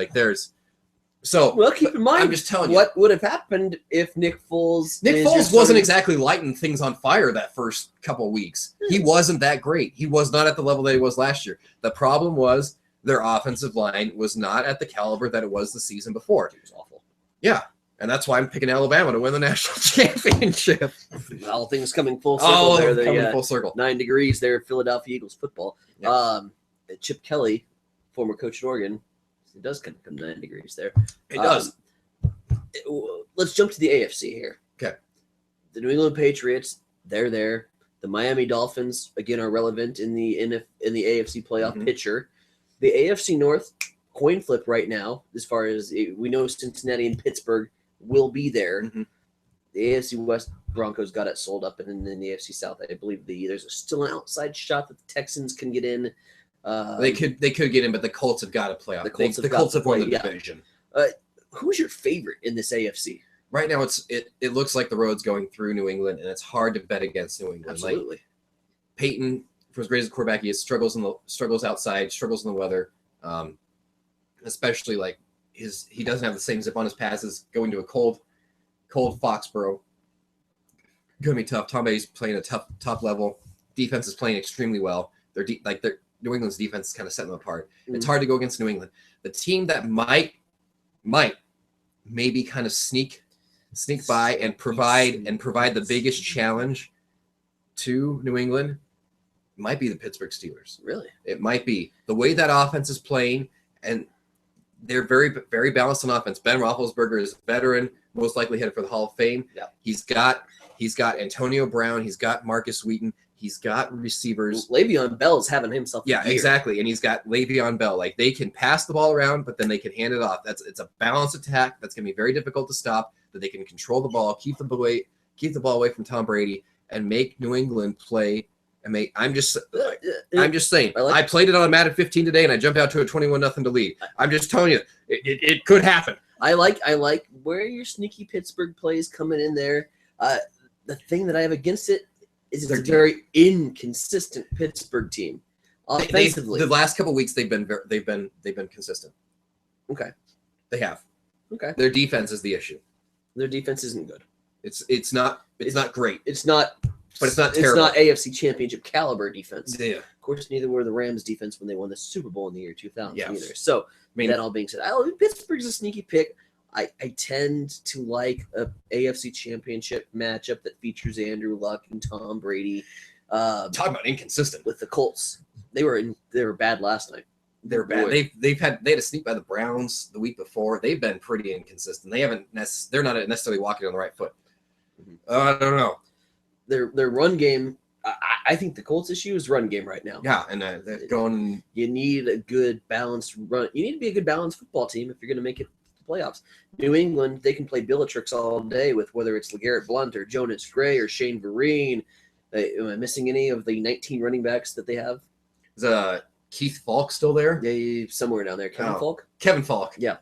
So, Well, keep in mind, I'm just telling you. what would have happened if Nick Foles. Nick is Foles your wasn't starting- exactly lighting things on fire that first couple of weeks. He wasn't that great. He was not at the level that he was last year. The problem was their offensive line was not at the caliber that it was the season before. It was awful. Yeah, and that's why I'm picking Alabama to win the national championship. All things coming full circle there. Coming full circle. 9 degrees there, Philadelphia Eagles football. Yeah. Chip Kelly, former coach at Oregon, it does kind of come 9 degrees there. It does. Let's jump to the AFC here. Okay. The New England Patriots, they're there. The Miami Dolphins, again, are relevant in the AFC playoff picture. The AFC North, coin flip right now, as far as we know, Cincinnati and Pittsburgh will be there. Mm-hmm. The AFC West Broncos got it sold up, and then the AFC South, I believe there's still an outside shot that the Texans can get in. They could get in, but the Colts have got to play off. The Colts have won the division. Who's your favorite in this AFC? Right now, it looks like the road's going through New England, and it's hard to bet against New England. Absolutely. Like, Peyton, for as great as a quarterback he is, struggles outside, struggles in the weather, especially like he doesn't have the same zip on his passes. Going to a cold Foxborough, going to be tough. Tom Brady's playing a top level. Defense is playing extremely well. New England's defense is kind of setting them apart. It's hard to go against New England. The team that might maybe kind of sneak by and provide the biggest challenge to New England might be the Pittsburgh Steelers. Really? It might be. The way that offense is playing, and they're very, very balanced on offense. Ben Roethlisberger is a veteran, most likely headed for the Hall of Fame. Yeah. He's got Antonio Brown. He's got Marcus Wheaton. He's got receivers. Le'Veon Bell's having himself a year. Exactly. And he's got Le'Veon Bell. Like, they can pass the ball around, but then they can hand it off. It's a balanced attack that's going to be very difficult to stop, that they can control the ball, keep the ball away from Tom Brady, and make New England play. I'm just saying. I played it on Madden 15 today, and I jumped out to a 21-0 lead. I'm just telling you, it could happen. I like where your sneaky Pittsburgh plays coming in there. The thing that I have against it is it's a very inconsistent Pittsburgh team. Offensively, the last couple of weeks they've been consistent. Okay, they have. Okay, their defense is the issue. Their defense isn't good. It's not great. It's not. But it's not terrible. It's not AFC Championship caliber defense. Yeah. Of course, neither were the Rams defense when they won the Super Bowl in the year 2000 yes. either. So, that all being said, Pittsburgh's a sneaky pick. I tend to like a AFC Championship matchup that features Andrew Luck and Tom Brady. Talk about inconsistent with the Colts. They were bad last night. They're bad. They had a sneak by the Browns the week before. They've been pretty inconsistent. They're not necessarily walking on the right foot. I don't know. Their run game, I think the Colts' issue is run game right now. Yeah, and they're going. You need a good balanced run. You need to be a good balanced football team if you're going to make it to the playoffs. New England, they can play Bellatrix all day with whether it's LeGarrette Blount or Jonas Gray or Shane Vereen. Am I missing any of the 19 running backs that they have? Is Keith Falk still there? Yeah, somewhere down there. Falk? Kevin Falk. Yeah,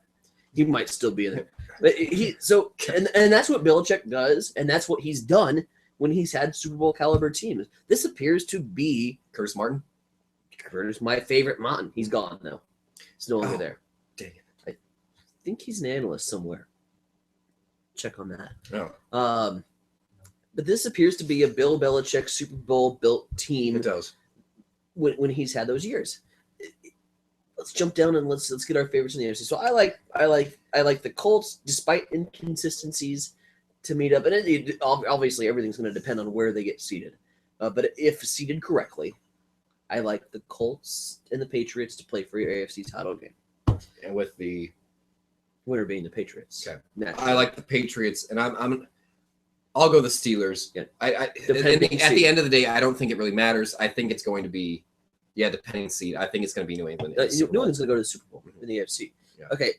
he might still be in there. But and that's what Belichick does, and that's what he's done when he's had Super Bowl caliber teams. This appears to be Curtis Martin. Curtis, my favorite Martin. He's gone now. He's no longer there. Dang it. I think he's an analyst somewhere. Check on that. Oh. But this appears to be a Bill Belichick Super Bowl built team. It does. When he's had those years. Let's jump down and let's get our favorites in the NFC. So I like the Colts, despite inconsistencies, to meet up, and obviously everything's going to depend on where they get seated. But if seated correctly, I like the Colts and the Patriots to play for your AFC title game, and with the winner being the Patriots. Okay, naturally. I like the Patriots, and I'll go the Steelers. Yeah. At the end of the day, I don't think it really matters. I think it's going to be, depending seed. I think it's going to be New England. New England's going to go to the Super Bowl in the AFC. Yeah. Okay.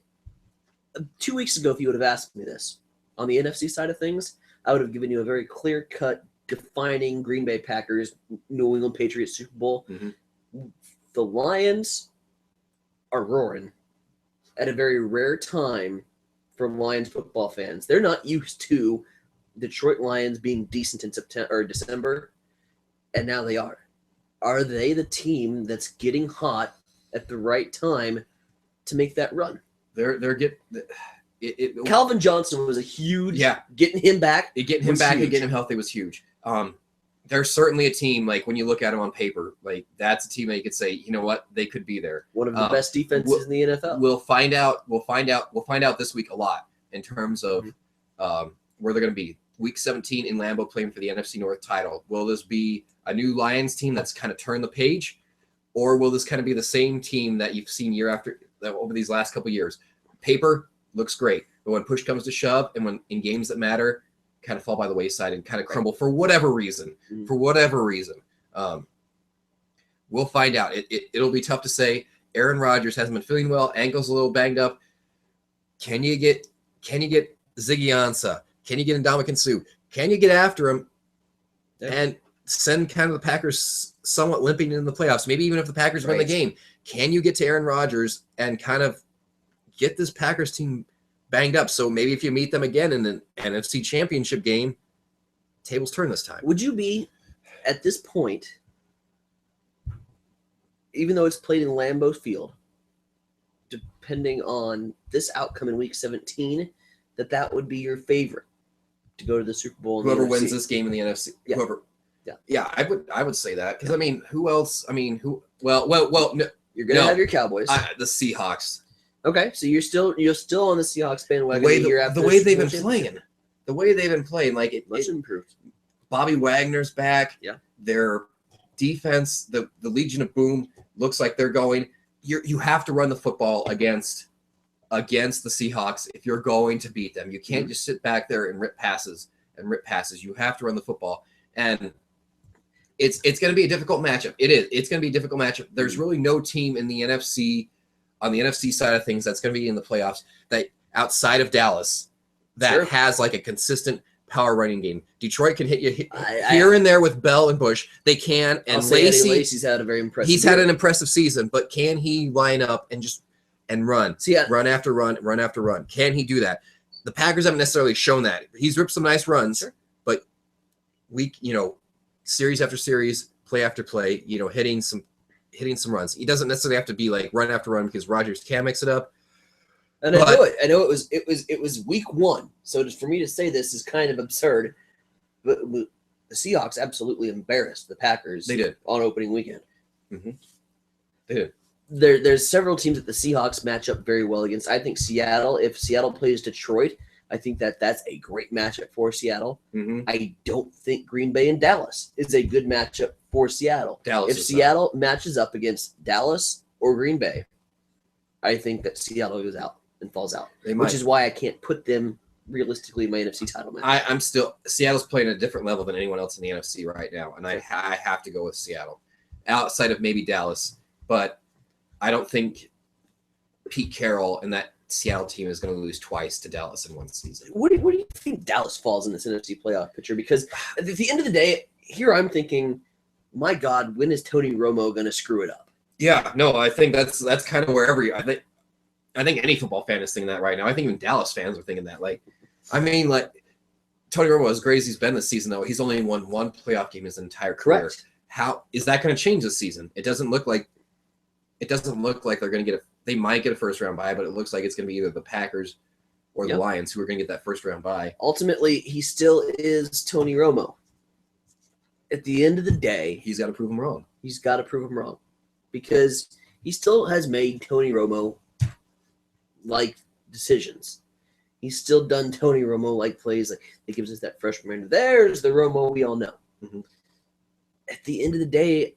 2 weeks ago, if you would have asked me this, on the NFC side of things, I would have given you a very clear-cut, defining Green Bay Packers, New England Patriots Super Bowl. Mm-hmm. The Lions are roaring at a very rare time for Lions football fans. They're not used to Detroit Lions being decent in September or December, and now they are. Are they the team that's getting hot at the right time to make that run? Calvin Johnson was a huge. Yeah. Getting him back. Getting him back and getting him healthy was huge. They're certainly a team, like when you look at them on paper, like that's a team that you could say, you know what, they could be there. One of the best defenses in the NFL. We'll find out this week a lot in terms of where they're going to be. Week 17 in Lambeau playing for the NFC North title. Will this be a new Lions team that's kind of turned the page, or will this kind of be the same team that you've seen over these last couple of years? Paper looks great, but when push comes to shove, and when in games that matter, kind of fall by the wayside and kind of crumble for whatever reason. We'll find out. It'll be tough to say. Aaron Rodgers hasn't been feeling well. Ankle's a little banged up. Can you get Ziggy Ansah? Can you get Ndamukong Suh? Can you get after him and send kind of the Packers somewhat limping in the playoffs? Maybe even if the Packers win the game, can you get to Aaron Rodgers and kind of get this Packers team banged up? So maybe if you meet them again in an NFC Championship game, tables turn this time. Would you be, at this point, even though it's played in Lambeau Field, depending on this outcome in Week 17, that would be your favorite to go to the Super Bowl? Whoever wins this game in the NFC, I would say that, because I mean, who else? I mean, who? Well, no, you're gonna have your Cowboys, the Seahawks. Okay, so you're still on the Seahawks bandwagon. The way they've been playing, like much improved. Bobby Wagner's back. Yeah, their defense, the Legion of Boom, looks like they're going. You have to run the football against the Seahawks if you're going to beat them. You can't just sit back there and rip passes. You have to run the football, and it's going to be a difficult matchup. It is. It's going to be a difficult matchup. There's really no team in the NFC, on the NFC side of things, that's going to be in the playoffs that outside of Dallas that has like a consistent power running game. Detroit can hit you here and there with Bell and Bush. They can, and Lacy's had a very impressive. He's had an impressive season, but can he line up and run? Run after run. Can he do that? The Packers haven't necessarily shown that. He's ripped some nice runs, but series after series, play after play, hitting some runs. He doesn't necessarily have to be like run after run, because Rodgers can mix it up. And I know it was week 1. So just for me to say this is kind of absurd, but the Seahawks absolutely embarrassed the Packers. They did on opening weekend. Mm-hmm. They did. There's several teams that the Seahawks match up very well against. I think Seattle, if Seattle plays Detroit, I think that's a great matchup for Seattle. Mm-hmm. I don't think Green Bay and Dallas is a good matchup for Seattle. If Seattle matches up against Dallas or Green Bay, I think that Seattle goes out and falls out, which is why I can't put them realistically in my NFC title match. Seattle's playing at a different level than anyone else in the NFC right now, and I have to go with Seattle, outside of maybe Dallas. But I don't think Pete Carroll and that Seattle team is going to lose twice to Dallas in one season. What do you think Dallas falls in this NFC playoff picture? Because at the end of the day, here I'm thinking, my God, when is Tony Romo going to screw it up? Yeah, no, I think that's kind of wherever I think any football fan is thinking that right now. I think even Dallas fans are thinking that. Tony Romo, as great as he's been this season, though, he's only won one playoff game his entire career. Correct. How is that going to change this season? It doesn't look like they're going to get they might get a first round bye, but it looks like it's going to be either the Packers or the Lions who are going to get that first round bye. Ultimately, he still is Tony Romo. At the end of the day, he's got to prove him wrong. He's got to prove him wrong, because he still has made Tony Romo like decisions. He's still done Tony Romo like plays. Like, it gives us that fresh reminder. There's the Romo we all know. Mm-hmm. At the end of the day,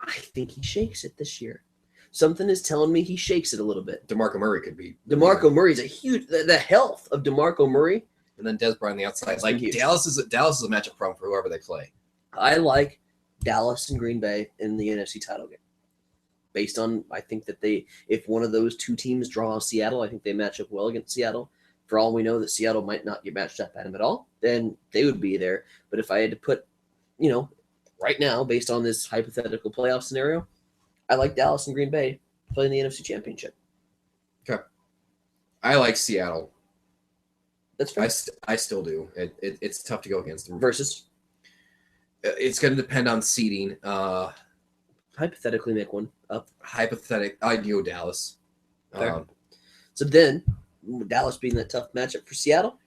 I think he shakes it this year. Something is telling me he shakes it a little bit. DeMarco Murray could be. DeMarco Murray's a huge. The health of DeMarco Murray. And then Dez Bryant on the outside. Dallas is a matchup problem for whoever they play. I like Dallas and Green Bay in the NFC title game. Based on, I think that if one of those two teams draw Seattle, I think they match up well against Seattle. For all we know that Seattle might not get matched up at him at all, then they would be there. But if I had to put, right now, based on this hypothetical playoff scenario, I like Dallas and Green Bay playing the NFC Championship. Okay. I like Seattle. That's fair. I still do. It's tough to go against them. Versus? It's going to depend on seeding. Hypothetically make one up. I'd go Dallas. So then, Dallas being that tough matchup for Seattle.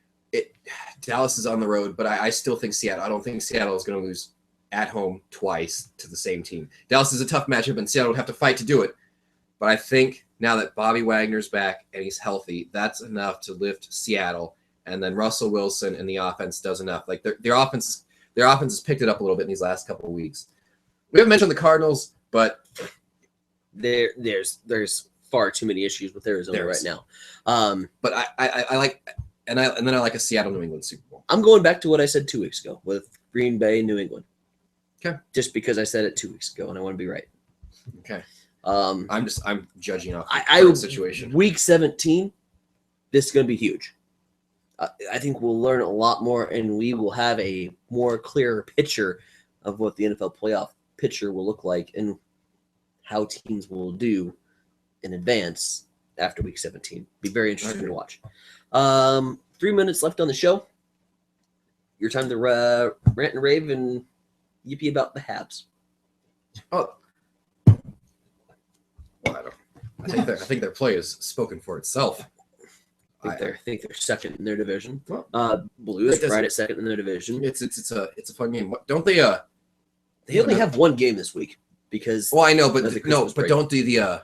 Dallas is on the road, but I still think Seattle. I don't think Seattle is going to lose at home twice to the same team. Dallas is a tough matchup, and Seattle would have to fight to do it. But I think now that Bobby Wagner's back and he's healthy, that's enough to lift Seattle. And then Russell Wilson and the offense does enough. Like their offense has picked it up a little bit in these last couple of weeks. We haven't mentioned the Cardinals, but there's far too many issues with Arizona right now. But I like, and then I like a Seattle New England Super Bowl. I'm going back to what I said 2 weeks ago with Green Bay, New England. Okay. Just because I said it 2 weeks ago and I want to be right. Okay. I'm judging off the I situation. Week 17, this is going to be huge. I think we'll learn a lot more, and we will have a more clearer picture of what the NFL playoff picture will look like and how teams will do in advance after Week 17. Be very interesting to watch. 3 minutes left on the show. Your time to rant and rave and yippee about the Habs. Oh, well, I think their play is spoken for itself. I think they're second in their division. Well, Blues right at second in their division. It's a fun game. Don't they? They only have one game this week because. Well, I know, but Christmas break. don't the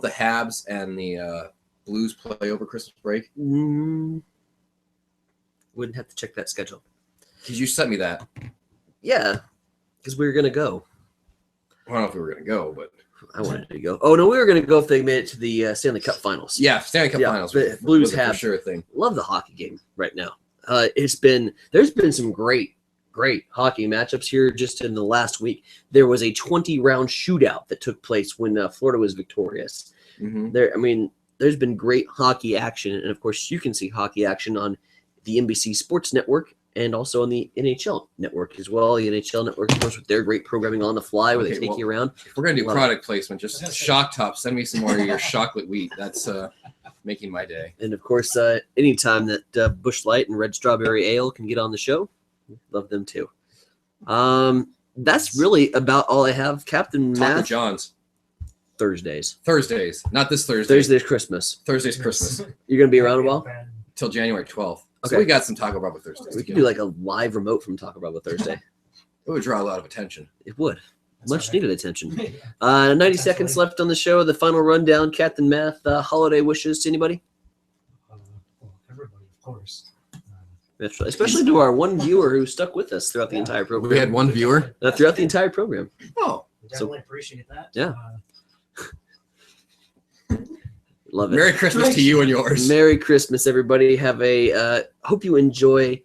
Habs and the Blues play over Christmas break? Wouldn't have to check that schedule. Because you sent me that. Yeah, because we were gonna go. I don't know if we were gonna go, but I wanted to go. Oh no, we were gonna go if they made it to the Stanley Cup Finals. Yeah, Stanley Cup Finals. Blues was have for sure a thing. Love the hockey game right now. There's been some great hockey matchups here just in the last week. There was a 20-round shootout that took place when Florida was victorious. Mm-hmm. There's been great hockey action, and of course you can see hockey action on the NBC Sports Network and also on the NHL Network as well. The NHL Network, of course, with their great programming on the fly where they take you around. If we're going to do product placement, just Shock Top, send me some more of your chocolate wheat. That's making my day. And, of course, anytime that Busch Light and Red Strawberry Ale can get on the show, love them too. That's really about all I have. Captain Talk to Matt. John's. Thursdays. Not this Thursday. Thursday's Christmas. Thursday's Christmas. You're going to be around a while? Till January 12th. Okay. So we got some Taco Bravo Thursdays. We could do like a live remote from Taco Bravo Thursday. It would draw a lot of attention. It would. That's Much right. needed attention. 90 seconds left on the show. The final rundown. Captain Math, holiday wishes to anybody? Well, everybody, of course. That's right. Especially to our one viewer who stuck with us throughout the entire program. We had one viewer. Throughout the entire program. Oh, We definitely appreciate that. Yeah. Love it. Merry Christmas to you and yours. Merry Christmas, everybody. Have a hope you enjoy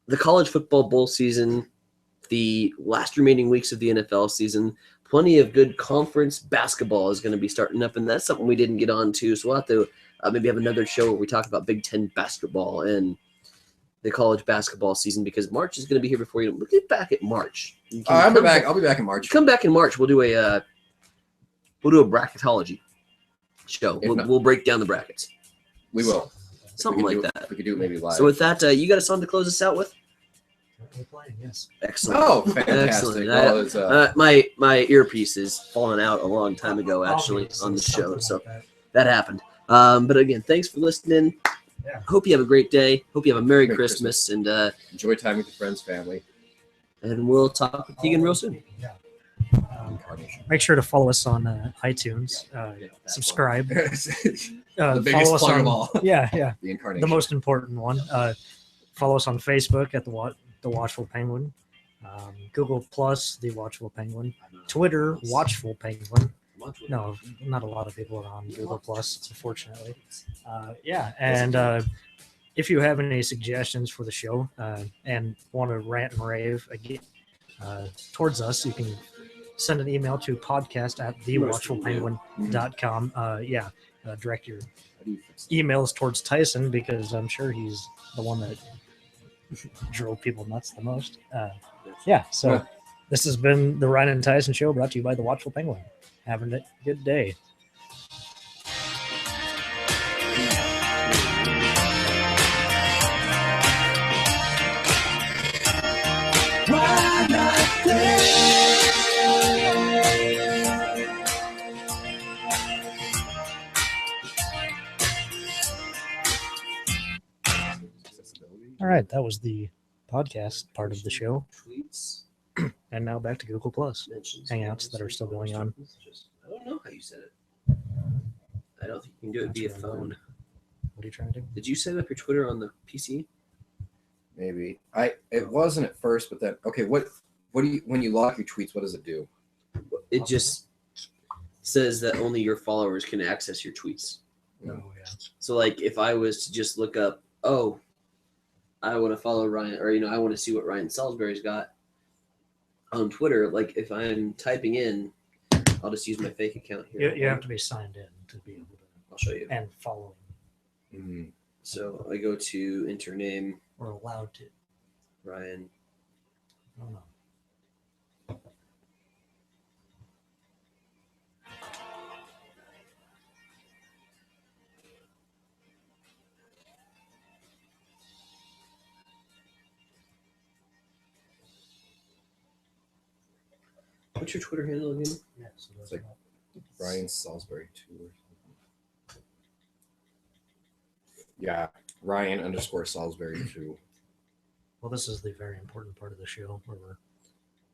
the college football bowl season, the last remaining weeks of the NFL season. Plenty of good conference basketball is going to be starting up, and that's something we didn't get on to. So we'll have to maybe have another show where we talk about Big Ten basketball and the college basketball season, because March is going to be here before you. We'll get back at March. I'll be back in March. Come back in March. We'll do a bracketology show. We'll break down the brackets. We will. Something like that. We could do it maybe live. So with that, you got a song to close us out with? We're playing, yes. Excellent. Oh, fantastic. Well, my earpiece is fallen out a long time ago, actually, on the show. So that happened. But again, thanks for listening. Yeah. Hope you have a great day. Hope you have a Merry Christmas. And enjoy time with your friends, family. And we'll talk with you again real soon. Yeah. Make sure to follow us on iTunes. Subscribe. The biggest follow us plug on, of all. Yeah. The incarnation. The most important one. Follow us on Facebook at the Watchful Penguin. Google Plus, The Watchful Penguin. Twitter, Watchful Penguin. No, not a lot of people are on Google Plus, unfortunately. And if you have any suggestions for the show and want to rant and rave again towards us, you can send an email to podcast@thewatchfulpenguin.com. Direct your emails towards Tyson, because I'm sure he's the one that drove people nuts the most. So this has been the Ryan and Tyson Show, brought to you by the Watchful Penguin. Have a good day. Why not there? right, that was the podcast part of the show. Tweets. And now back to Google Plus. Mentions. Hangouts that are still going on. I don't know how you said it. I don't think you can do it That's via what I'm phone. doing. What are you trying to do? Did you set up your Twitter on the PC? Maybe it wasn't at first, but then okay. What do you when you lock your tweets? What does it do? It just says that only your followers can access your tweets. Oh yeah. So like if I was to just look up, oh, I want to follow Ryan, or I want to see what Ryan Salisbury's got on Twitter. Like if I'm typing in, I'll just use my fake account here. You have to be signed in to be able to. I'll show you. And following. Mm. So I go to enter name Or allowed to. Ryan. I don't know. What's your Twitter handle again? Yeah, so that's It's like- not- Ryan Salisbury 2 or something. Yeah, Ryan_Salisbury 2. Well, this is the very important part of the show where we're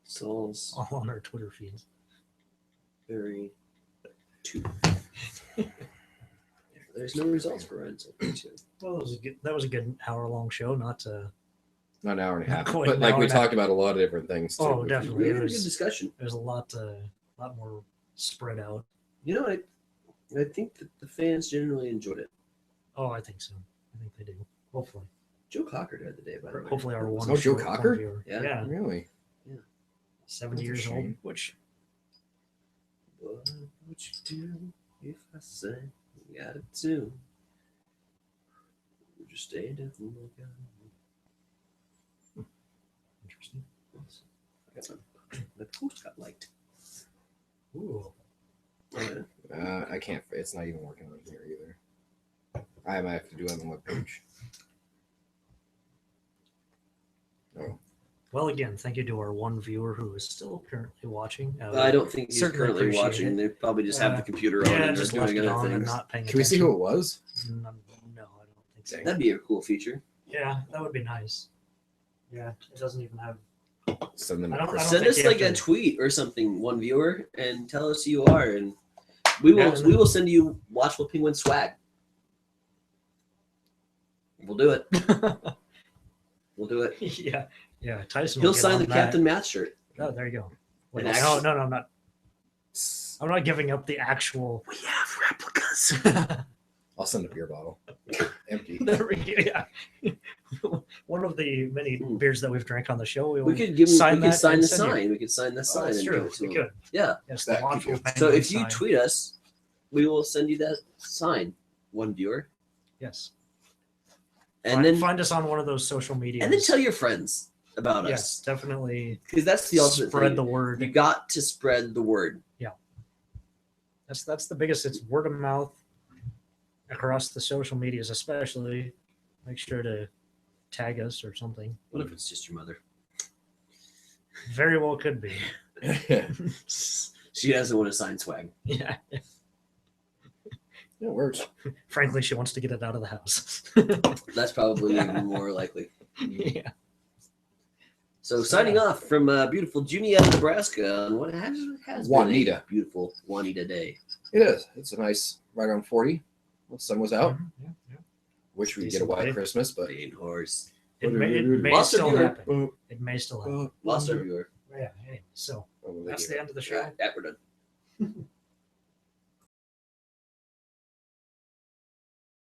Salisbury all on our Twitter feeds. 2. There's no results for Ryan Salisbury 2. Well, that was a good hour-long show. Not Not an hour and a half, Quite but an like hour we and a half. talked about a lot of different things. Too. Oh, definitely. We It had a good was discussion. there's a lot more spread out. I think that the fans generally enjoyed it. Oh, I think so. I think they do. Hopefully. Joe Cocker died the day, by the way. Hopefully our one. Oh, Joe one Cocker? viewer. Yeah. Yeah. Really? 70 That's a years old. shame. Which What would you do if I said you got it too? Would you stay down and look out? interesting. I got my post got liked. Ooh. Oh, I can't. It's not even working on here either. I might have to do it on the webpage. Oh, Well, again, thank you to our one viewer who is still currently watching. I don't think he's Certainly currently appreciate watching. it. They probably just have the computer on Yeah, and just they're left doing it other on and things. not paying can we see attention. who it was? No, I don't think so. That'd be a cool feature. Yeah, that would be nice. Yeah, it doesn't even have. Send them. I don't- a Send think us you have like a to- tweet or something, one viewer, and tell us who you are, and we will Yeah, and then- we will send you Watchful Penguin swag. We'll do it. We'll do it. yeah. Tyson. He'll will get sign on the that. Captain Matt shirt. Oh, there you go. Wait, An no, actual- no, I'm not. I'm not giving up the actual. We have replicas. I'll send a beer bottle. Empty. There we go, yeah. One of the many beers that we've drank on the show. We could give him. sign We could that sign and the send you. sign. We could sign the sign. That's and true. give it to We him. could. Yeah. Yes, That the could Watchful be- So Penguin if you sign. tweet us, we will send you that sign, one viewer, Yes. and then find us on one of those social media. and then tell your friends about Yes, us, definitely because that's the ultimate spread thing. the word. You got to spread the word. That's the biggest. It's word of mouth across the social medias, especially. Make sure to tag us or something. What if it's just your mother? Very well could be. She doesn't want to sign swag. Yeah. It works. Frankly, she wants to get it out of the house. That's probably even more likely. Yeah. So signing off from beautiful Juniata, Nebraska on what has been Juanita. a beautiful Juanita day. It is. It's a nice right around 40. The sun was out. Yeah. Wish we'd get a Decent white day. Christmas, but Rain horse. It may Lost a still viewer. happen. It may still happen. Lost our viewer. Yeah. Anyway, so Oh, that's the end of the show. Yeah, we're done.